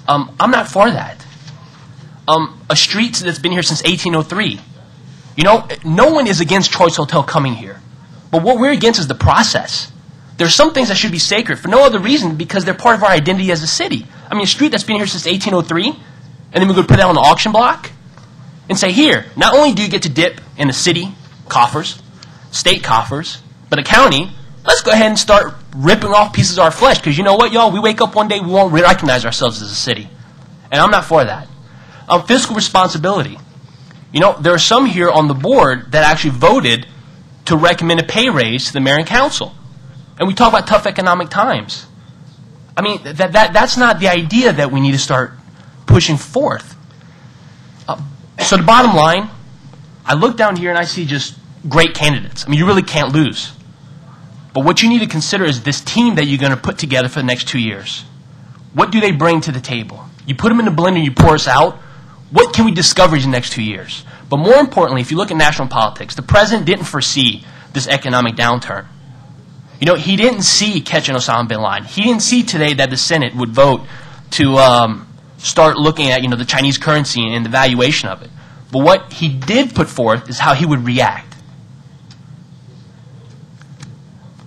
I'm not for that. A street that's been here since 1803. No one is against Choice Hotel coming here. But what we're against is the process There's some things that should be sacred for no other reason because they're part of our identity as a city. I mean, a street that's been here since 1803, and then we're going to put that on the auction block and say, here, not only do you get to dip in the city coffers, state coffers, but a county, let's go ahead and start ripping off pieces of our flesh because you know what, y'all? We wake up one day, we won't recognize ourselves as a city. And I'm not for that. Fiscal responsibility. You know, there are some here on the board that actually voted to recommend a pay raise to the mayor and council. And we talk about tough economic times. I mean, that's not the idea that we need to start pushing forth. So the bottom line, I look down here and I see just great candidates. I mean, you really can't lose. But what you need to consider is this team that you're going to put together for the next 2 years. What do they bring to the table? You put them in the blender, you pour us out. What can we discover in the next 2 years? But more importantly, if you look at national politics, the president didn't foresee this economic downturn. You know, he didn't see catching Osama bin Laden. He didn't see today that the Senate would vote to start looking at, you know, the Chinese currency and the valuation of it. But what he did put forth is how he would react.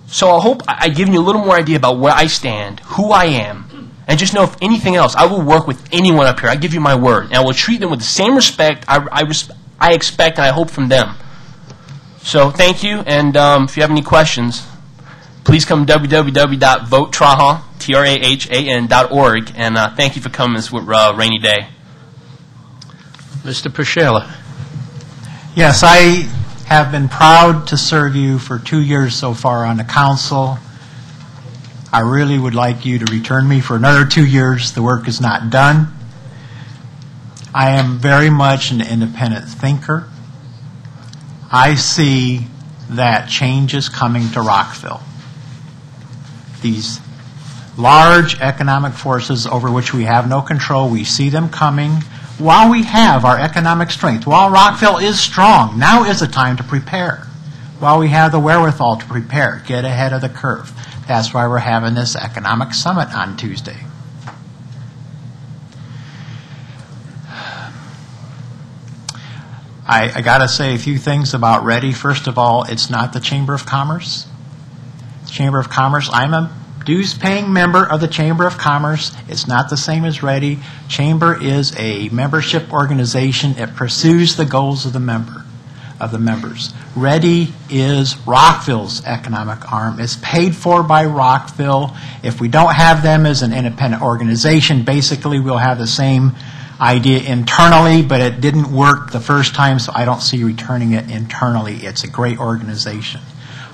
So I hope I've given you a little more idea about where I stand, who I am, and just know if anything else, I will work with anyone up here. I give you my word. And I will treat them with the same respect I expect and I hope from them. So thank you, and if you have any questions, please come to www.votetrahan.org, and thank you for coming this rainy day. Mr. Pershela. Yes, I have been proud to serve you for 2 years so far on the council. I really would like you to return me for another 2 years. The work is not done. I am very much an independent thinker. I see that change is coming to Rockville. These large economic forces over which we have no control, we see them coming. While we have our economic strength, while Rockville is strong, now is the time to prepare. While we have the wherewithal to prepare, get ahead of the curve. That's why we're having this economic summit on Tuesday. I got to say a few things about Ready. First of all, it's not the Chamber of Commerce. Chamber of Commerce, I'm a dues-paying member of the Chamber of Commerce. It's not the same as Ready. Chamber is a membership organization. It pursues the goals of the members. Ready is Rockville's economic arm. It's paid for by Rockville. If we don't have them as an independent organization, basically we'll have the same idea internally, but it didn't work the first time, so I don't see returning it internally. It's a great organization.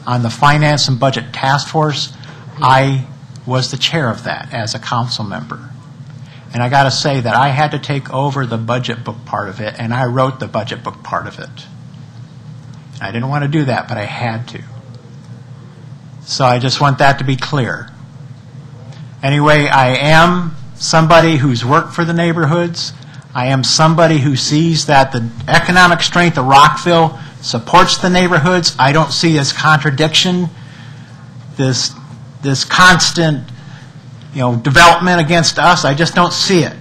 On the Finance and Budget Task Force, I was the chair of that as a council member. And I got to say that I had to take over the budget book part of it, and I wrote the budget book part of it. I didn't want to do that, but I had to. So I just want that to be clear. Anyway, I am somebody who's worked for the neighborhoods. I am somebody who sees that the economic strength of Rockville supports the neighborhoods. I don't see this contradiction, this constant, development against us. I just don't see it.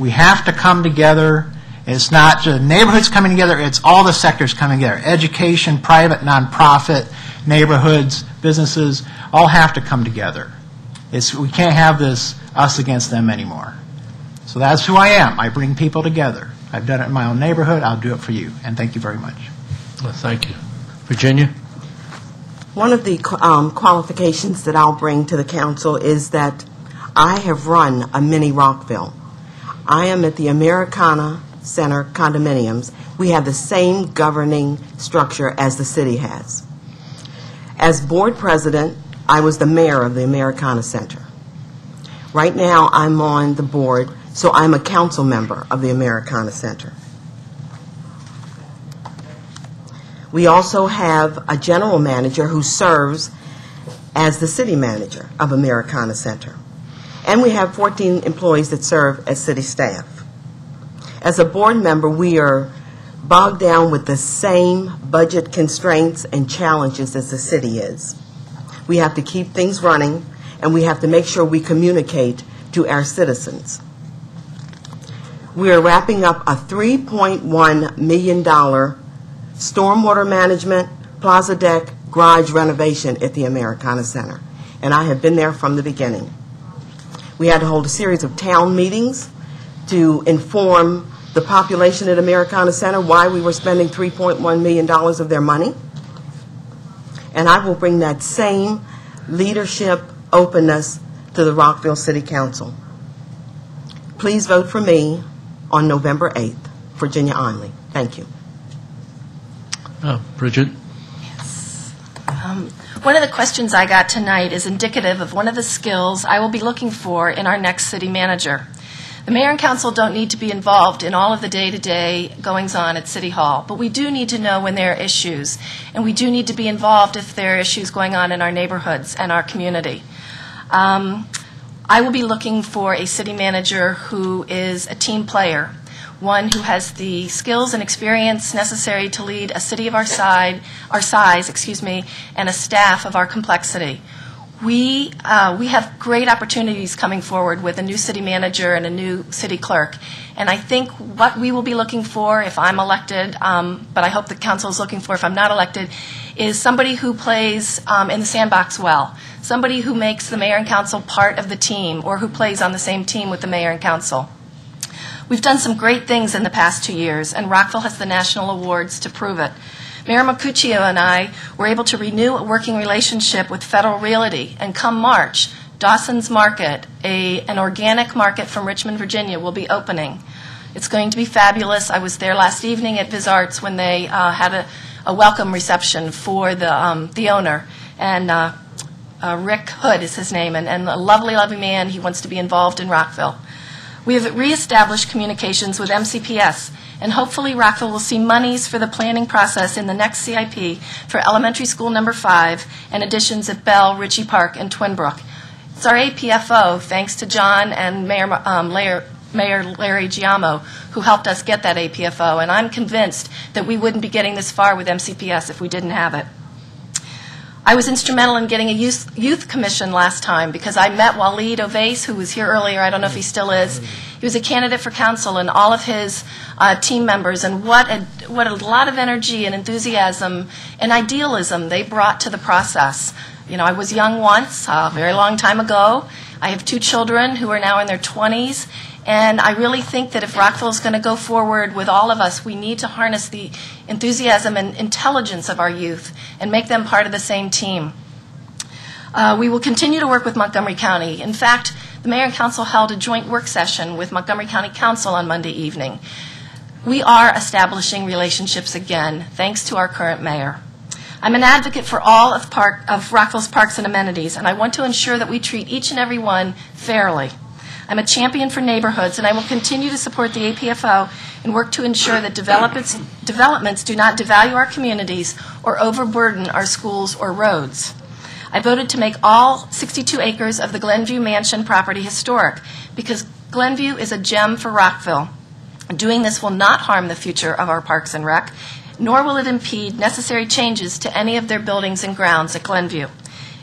We have to come together. It's not just neighborhoods coming together, it's all the sectors coming together. Education, private, nonprofit, neighborhoods, businesses, all have to come together. We can't have this us against them anymore. So that's who I am. I bring people together. I've done it in my own neighborhood. I'll do it for you. And thank you very much. Well, thank you. Virginia? One of the qualifications that I'll bring to the council is that I have run a mini Rockville. I am at the Americana Center condominiums. We have the same governing structure as the city has. As board president, I was the mayor of the Americana Center. Right now, I'm on the board, so I'm a council member of the Americana Center. We also have a general manager who serves as the city manager of Americana Center. And we have 14 employees that serve as city staff. As a board member, we are bogged down with the same budget constraints and challenges as the city is. We have to keep things running, and we have to make sure we communicate to our citizens. We are wrapping up a $3.1 million stormwater management, plaza deck, garage renovation at the Americana Center. and I have been there from the beginning. We had to hold a series of town meetings to inform the population at Americana Center why we were spending $3.1 million of their money. And I will bring that same leadership openness to the Rockville City Council. Please vote for me on November 8th. Virginia Onley. Thank you. Bridget? One of the questions I got tonight is indicative of one of the skills I will be looking for in our next city manager. The mayor and council don't need to be involved in all of the day-to-day goings-on at City Hall, but we do need to know when there are issues, and we do need to be involved if there are issues going on in our neighborhoods and our community. I will be looking for a city manager who is a team player, one who has the skills and experience necessary to lead a city of our size, and a staff of our complexity. We have great opportunities coming forward with a new city manager and a new city clerk. And I think what we will be looking for if I'm elected, but I hope the council is looking for if I'm not elected, is somebody who plays in the sandbox well, somebody who makes the mayor and council part of the team or who plays on the same team with the mayor and council. We've done some great things in the past 2 years, and Rockville has the national awards to prove it. Mayor Mercuccio and I were able to renew a working relationship with Federal Realty, and come March, Dawson's Market, an organic market from Richmond, Virginia, will be opening. It's going to be fabulous. I was there last evening at Viz Arts when they had a welcome reception for the owner, and Rick Hood is his name, and a lovely, lovely man. He wants to be involved in Rockville. We have reestablished communications with MCPS, and hopefully Rockville will see monies for the planning process in the next CIP for elementary school number 5 and additions at Bell, Ritchie Park, and Twinbrook. It's our APFO, thanks to John and Mayor Larry Giamo, who helped us get that APFO, and I'm convinced that we wouldn't be getting this far with MCPS if we didn't have it. I was instrumental in getting a youth commission last time because I met Waleed Ovais, who was here earlier. I don't know if he still is. He was a candidate for council, and all of his team members, and what a lot of energy and enthusiasm and idealism they brought to the process. You know, I was young once, a very long time ago. I have 2 children who are now in their 20s, and I really think that if Rockville is going to go forward with all of us, we need to harness the enthusiasm and intelligence of our youth and make them part of the same team. We will continue to work with Montgomery County. In fact, the Mayor and Council held a joint work session with Montgomery County Council on Monday evening. We are establishing relationships again, thanks to our current mayor. I'm an advocate for all of Rockville's parks and amenities, and I want to ensure that we treat each and every one fairly. I'm a champion for neighborhoods, and I will continue to support the APFO and work to ensure that developments do not devalue our communities or overburden our schools or roads. I voted to make all 62 acres of the Glenview Mansion property historic because Glenview is a gem for Rockville. Doing this will not harm the future of our parks and rec, nor will it impede necessary changes to any of their buildings and grounds at Glenview.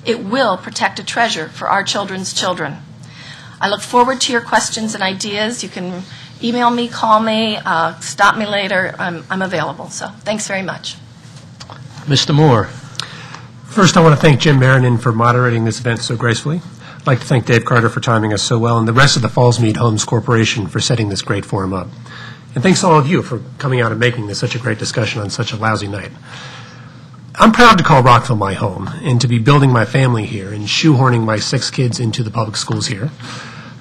It will protect a treasure for our children's children. I look forward to your questions and ideas. You can email me, call me, stop me later. I'm available. So thanks very much. Mr. Moore. First, I want to thank Jim Marinan for moderating this event so gracefully. I'd like to thank Dave Carter for timing us so well, and the rest of the Fallsmead Homes Corporation for setting this great forum up. And thanks to all of you for coming out and making this such a great discussion on such a lousy night. I'm proud to call Rockville my home and to be building my family here and shoehorning my 6 kids into the public schools here.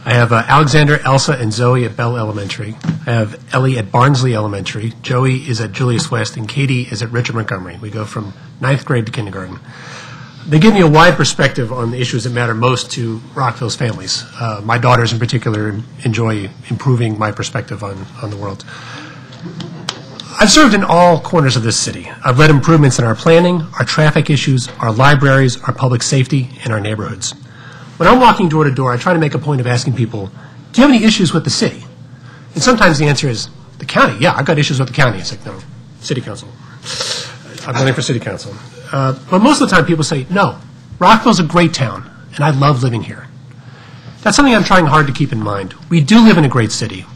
I have Alexander, Elsa, and Zoe at Bell Elementary. I have Ellie at Barnsley Elementary. Joey is at Julius West, and Katie is at Richard Montgomery. We go from 9th grade to kindergarten. They give me a wide perspective on the issues that matter most to Rockville's families. My daughters in particular enjoy improving my perspective on the world. I've served in all corners of this city. I've led improvements in our planning, our traffic issues, our libraries, our public safety, and our neighborhoods. When I'm walking door to door, I try to make a point of asking people, do you have any issues with the city? And sometimes the answer is, the county? Yeah, I've got issues with the county. It's like, no, city council. I'm running for city council. But most of the time people say, no, Rockville's a great town, and I love living here. That's something I'm trying hard to keep in mind. We do live in a great city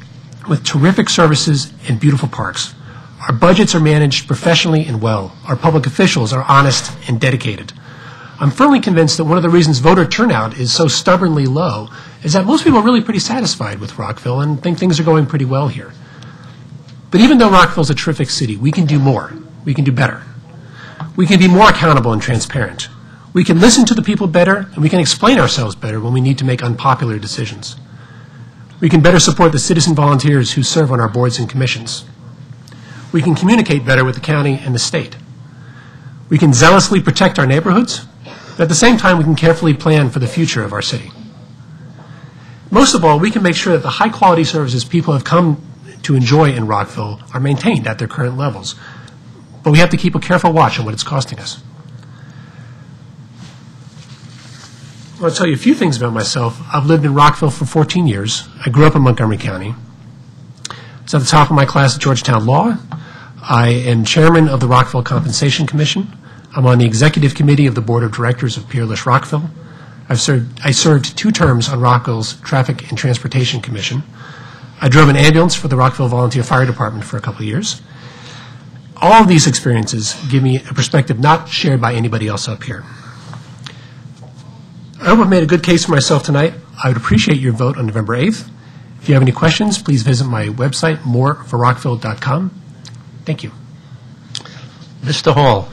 with terrific services and beautiful parks. Our budgets are managed professionally and well. Our public officials are honest and dedicated. I'm firmly convinced that one of the reasons voter turnout is so stubbornly low is that most people are really pretty satisfied with Rockville and think things are going pretty well here. But even though Rockville's a terrific city, we can do more. We can do better. We can be more accountable and transparent. We can listen to the people better, and we can explain ourselves better when we need to make unpopular decisions. We can better support the citizen volunteers who serve on our boards and commissions. We can communicate better with the county and the state. We can zealously protect our neighborhoods, but at the same time we can carefully plan for the future of our city. Most of all, we can make sure that the high-quality services people have come to enjoy in Rockville are maintained at their current levels. But we have to keep a careful watch on what it's costing us. I want to tell you a few things about myself. I've lived in Rockville for 14 years. I grew up in Montgomery County. I was at the top of my class at Georgetown Law. I am chairman of the Rockville Compensation Commission. I'm on the executive committee of the board of directors of Peerless Rockville. I served 2 terms on Rockville's Traffic and Transportation Commission. I drove an ambulance for the Rockville Volunteer Fire Department for a couple of years. All of these experiences give me a perspective not shared by anybody else up here. I hope I've made a good case for myself tonight. I would appreciate your vote on November 8th. If you have any questions, please visit my website, moreforrockville.com. Thank you. Mr. Hall.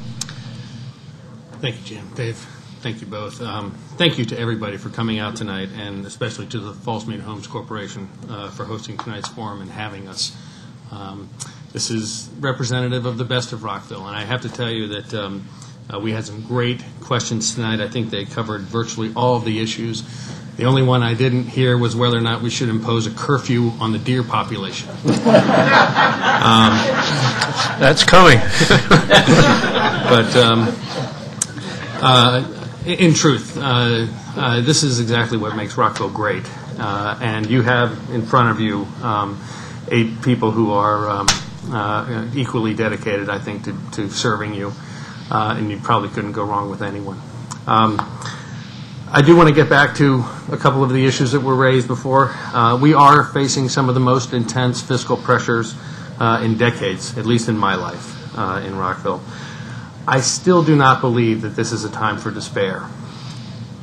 Thank you, Jim. Dave, thank you both. Thank you to everybody for coming out tonight, and especially to the Fallsmead Homes Corporation for hosting tonight's forum and having us. This is representative of the best of Rockville, and I have to tell you that we had some great questions tonight. I think they covered virtually all of the issues. The only one I didn't hear was whether or not we should impose a curfew on the deer population. That's coming. But in truth, this is exactly what makes Rockville great. And you have in front of you 8 people who are equally dedicated, I think, to serving you. And you probably couldn't go wrong with anyone. I do want to get back to a couple of the issues that were raised before. We are facing some of the most intense fiscal pressures in decades, at least in my life in Rockville. I still do not believe that this is a time for despair.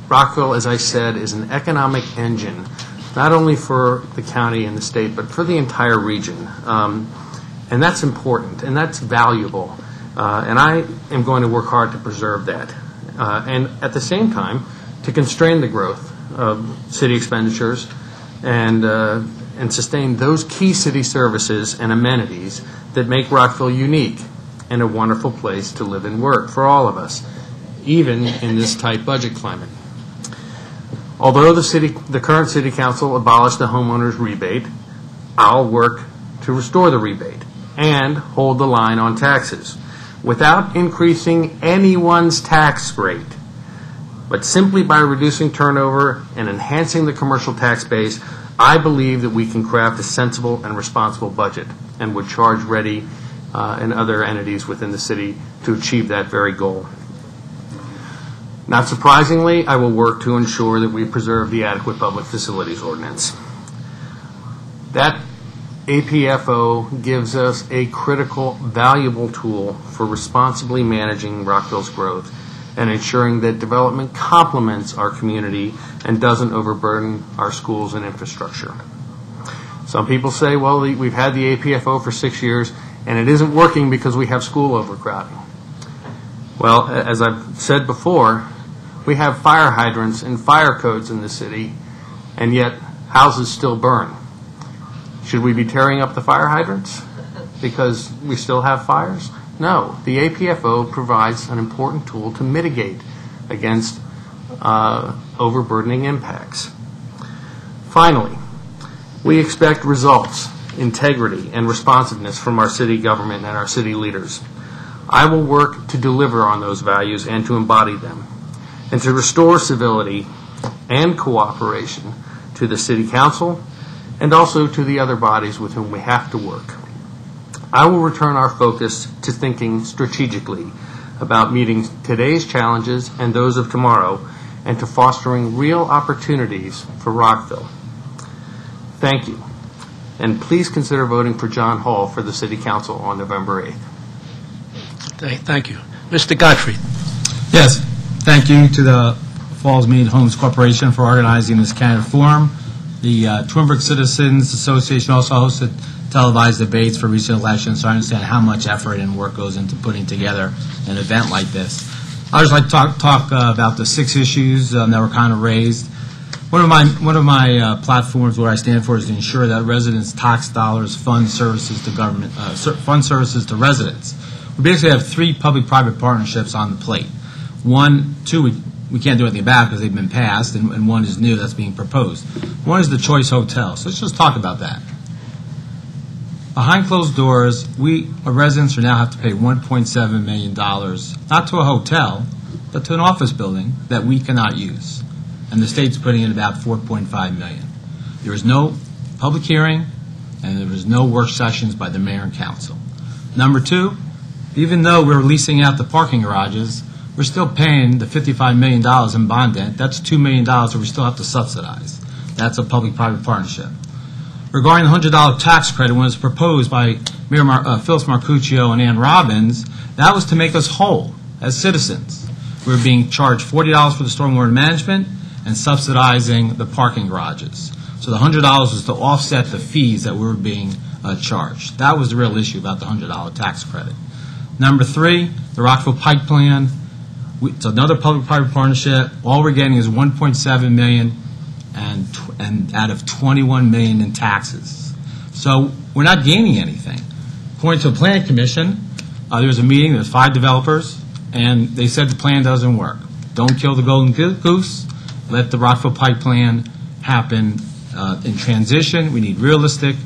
Rockville, as I said, is an economic engine, not only for the county and the state, but for the entire region. And that's important, and that's valuable. And I am going to work hard to preserve that. And at the same time, to constrain the growth of city expenditures and sustain those key city services and amenities that make Rockville unique and a wonderful place to live and work for all of us, even in this tight budget climate. Although the current city council abolished the homeowner's rebate, I'll work to restore the rebate and hold the line on taxes without increasing anyone's tax rate, but simply by reducing turnover and enhancing the commercial tax base. I believe that we can craft a sensible and responsible budget and would charge Ready and other entities within the city to achieve that very goal. Not surprisingly, I will work to ensure that we preserve the adequate public facilities ordinance. That APFO gives us a critical, valuable tool for responsibly managing Rockville's growth and ensuring that development complements our community and doesn't overburden our schools and infrastructure. Some people say, well, we've had the APFO for 6 years and it isn't working because we have school overcrowding. Well, as I've said before, we have fire hydrants and fire codes in the city, and yet houses still burn. Should we be tearing up the fire hydrants because we still have fires? No. The APFO provides an important tool to mitigate against overburdening impacts. Finally, we expect results, integrity, and responsiveness from our city government and our city leaders. I will work to deliver on those values and to embody them, and to restore civility and cooperation to the city council and also to the other bodies with whom we have to work. I will return our focus to thinking strategically about meeting today's challenges and those of tomorrow, and to fostering real opportunities for Rockville. Thank you. And please consider voting for John Hall for the City Council on November 8th. Thank you. Mr. Gottfried. Yes. Thank you to the Fallsmead Homes Corporation for organizing this candidate forum. The Twin Brook Citizens Association also hosted televised debates for recent elections, so I understand how much effort and work goes into putting together an event like this. I'd just like to talk about the 6 issues that were kind of raised. One of my platforms, what I stand for, is to ensure that residents' tax dollars fund services to government, fund services to residents. We basically have 3 public-private partnerships on the plate. 2 we can't do anything about because they've been passed, and 1 is new that's being proposed. 1 is the Choice Hotel. So let's just talk about that. Behind closed doors, our residents now have to pay $1.7 million, not to a hotel, but to an office building that we cannot use. And the state's putting in about $4.5 million. There is no public hearing, and there was no work sessions by the mayor and council. Number 2, even though we're leasing out the parking garages, we're still paying the $55 million in bond debt. That's $2 million that we still have to subsidize. That's a public-private partnership. Regarding the $100 tax credit, when it was proposed by Mayor Phyllis Marcuccio and Ann Robbins, that was to make us whole as citizens. We were being charged $40 for the stormwater management and subsidizing the parking garages. So the $100 was to offset the fees that we were being charged. That was the real issue about the $100 tax credit. Number 3, the Rockville Pike Plan. It's another public-private partnership. All we're getting is $1.7 million and out of $21 million in taxes. So we're not gaining anything. According to the Plan Commission, there was a meeting, there was 5 developers, and they said the plan doesn't work. Don't kill the golden goose. Let the Rockville Pike Plan happen in transition. We need realistic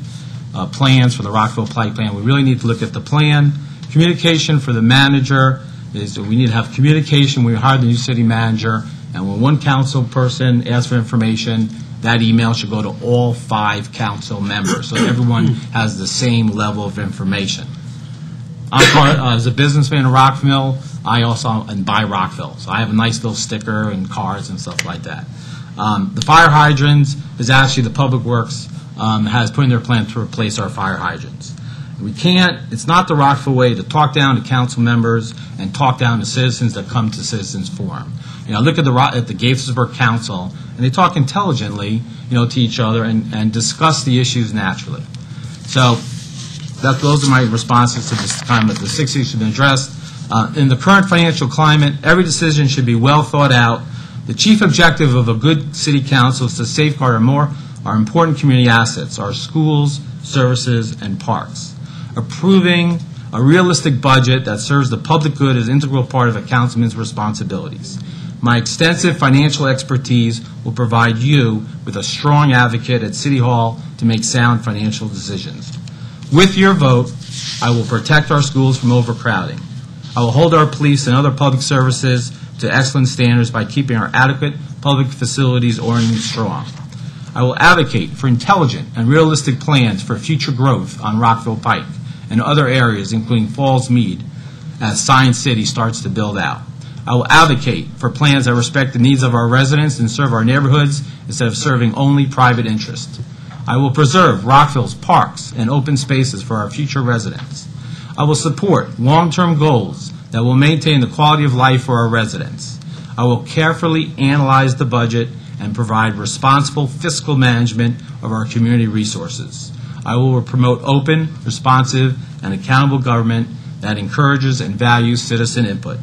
plans for the Rockville Pike Plan. We really need to look at the plan. Communication for the manager is that we need to have communication when we hire the new city manager, and when one council person asks for information, that email should go to all 5 council members, so everyone has the same level of information. As a businessman in Rockville, I also buy Rockville, so I have a nice little sticker and cards and stuff like that. The fire hydrants is actually the Public Works has put in their plan to replace our fire hydrants. We can't, it's not the Rockville way to talk down to council members and talk down to citizens that come to Citizens Forum. You know, look at the Gaithersburg Council, and they talk intelligently, to each other and discuss the issues naturally. So those are my responses to this time. The 6 issues have been addressed. In the current financial climate, every decision should be well thought out. The chief objective of a good city council is to safeguard our important community assets, our schools, services, and parks. Approving a realistic budget that serves the public good is an integral part of a councilman's responsibilities. My extensive financial expertise will provide you with a strong advocate at City Hall to make sound financial decisions. With your vote, I will protect our schools from overcrowding. I will hold our police and other public services to excellent standards by keeping our adequate public facilities oriented strong. I will advocate for intelligent and realistic plans for future growth on Rockville Pike and other areas, including Fallsmead, as Science City starts to build out. I will advocate for plans that respect the needs of our residents and serve our neighborhoods instead of serving only private interests. I will preserve Rockville's parks and open spaces for our future residents. I will support long-term goals that will maintain the quality of life for our residents. I will carefully analyze the budget and provide responsible fiscal management of our community resources. I will promote open, responsive, and accountable government that encourages and values citizen input.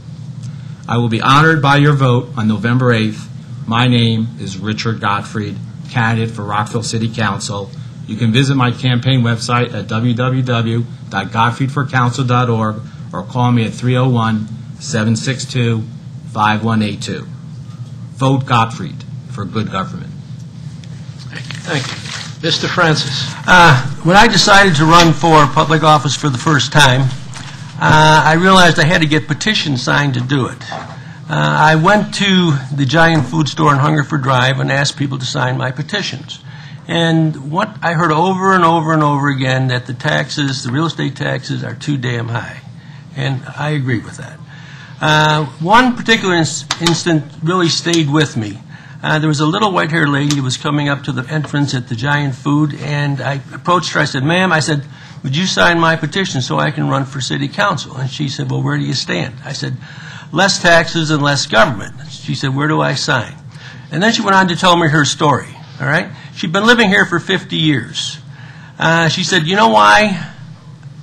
I will be honored by your vote on November 8th. My name is Richard Gottfried, candidate for Rockville City Council. You can visit my campaign website at www.gottfriedforcouncil.org or call me at 301-762-5182. Vote Gottfried for good government. Thank you. Mr. Francis. When I decided to run for public office for the first time, I realized I had to get petitions signed to do it. I went to the giant food store on Hungerford Drive and asked people to sign my petitions. And what I heard over and over and over again, that the taxes, the real estate taxes, are too damn high. And I agree with that. One particular instant really stayed with me. There was a little white-haired lady who was coming up to the entrance at the giant food, and I approached her. I said, "Ma'am," I said, "would you sign my petition so I can run for city council?" And she said, "Well, where do you stand?" I said, less taxes and less government. She said, where do I sign? And then she went on to tell me her story, all right? She'd been living here for 50 years. She said, you know why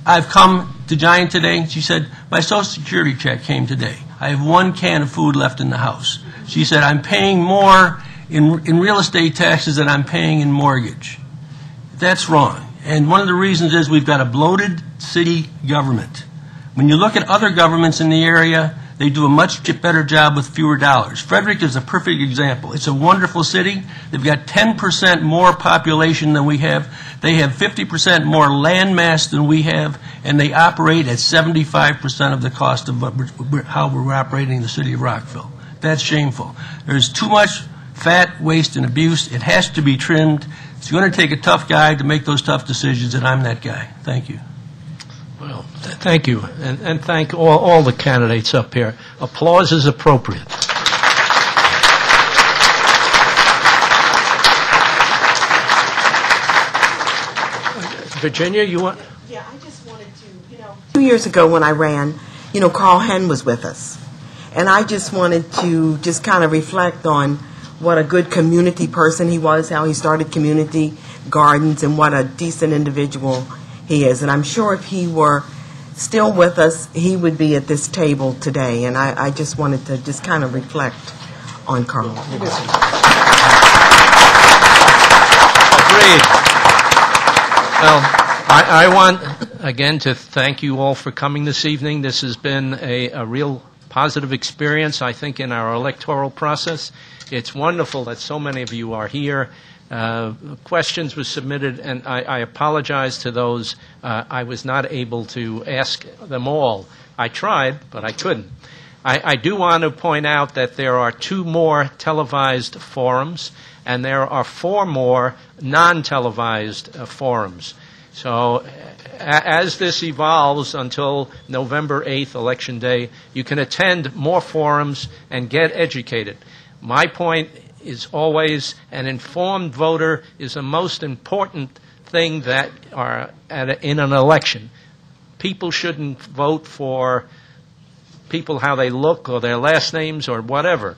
I've come to Giant today? She said, my Social Security check came today. I have 1 can of food left in the house. She said, I'm paying more in real estate taxes than I'm paying in mortgage. That's wrong. And one of the reasons is we've got a bloated city government. When you look at other governments in the area, they do a much better job with fewer dollars. Frederick is a perfect example. It's a wonderful city. They've got 10% more population than we have. They have 50% more land mass than we have, and they operate at 75% of the cost of how we're operating the city of Rockville. That's shameful. There's too much fat, waste, and abuse. It has to be trimmed. It's going to take a tough guy to make those tough decisions, and I'm that guy. Thank you. Well, thank you, and thank all the candidates up here. Applause is appropriate. Virginia, you want? Yeah, I just wanted to, 2 years ago when I ran, Carl Henn was with us. And I just wanted to just kind of reflect on what a good community person he was, how he started community gardens, and what a decent individual he is. And I'm sure if he were still with us, he would be at this table today. And I just wanted to just kind of reflect on Carl. Agreed. Well, I want, again, to thank you all for coming this evening. This has been a real positive experience, I think, in our electoral process. It's wonderful that so many of you are here. Questions were submitted, and I apologize to those. I was not able to ask them all. I tried, but I couldn't. I do want to point out that there are 2 more televised forums, and there are 4 more non-televised forums. So as this evolves until November 8th, Election Day, you can attend more forums and get educated. My point is always an informed voter is the most important thing that are in an election. People shouldn't vote for people how they look or their last names or whatever.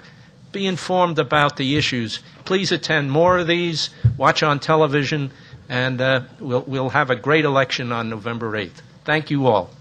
Be informed about the issues. Please attend more of these, watch on television, and we'll have a great election on November 8th. Thank you all.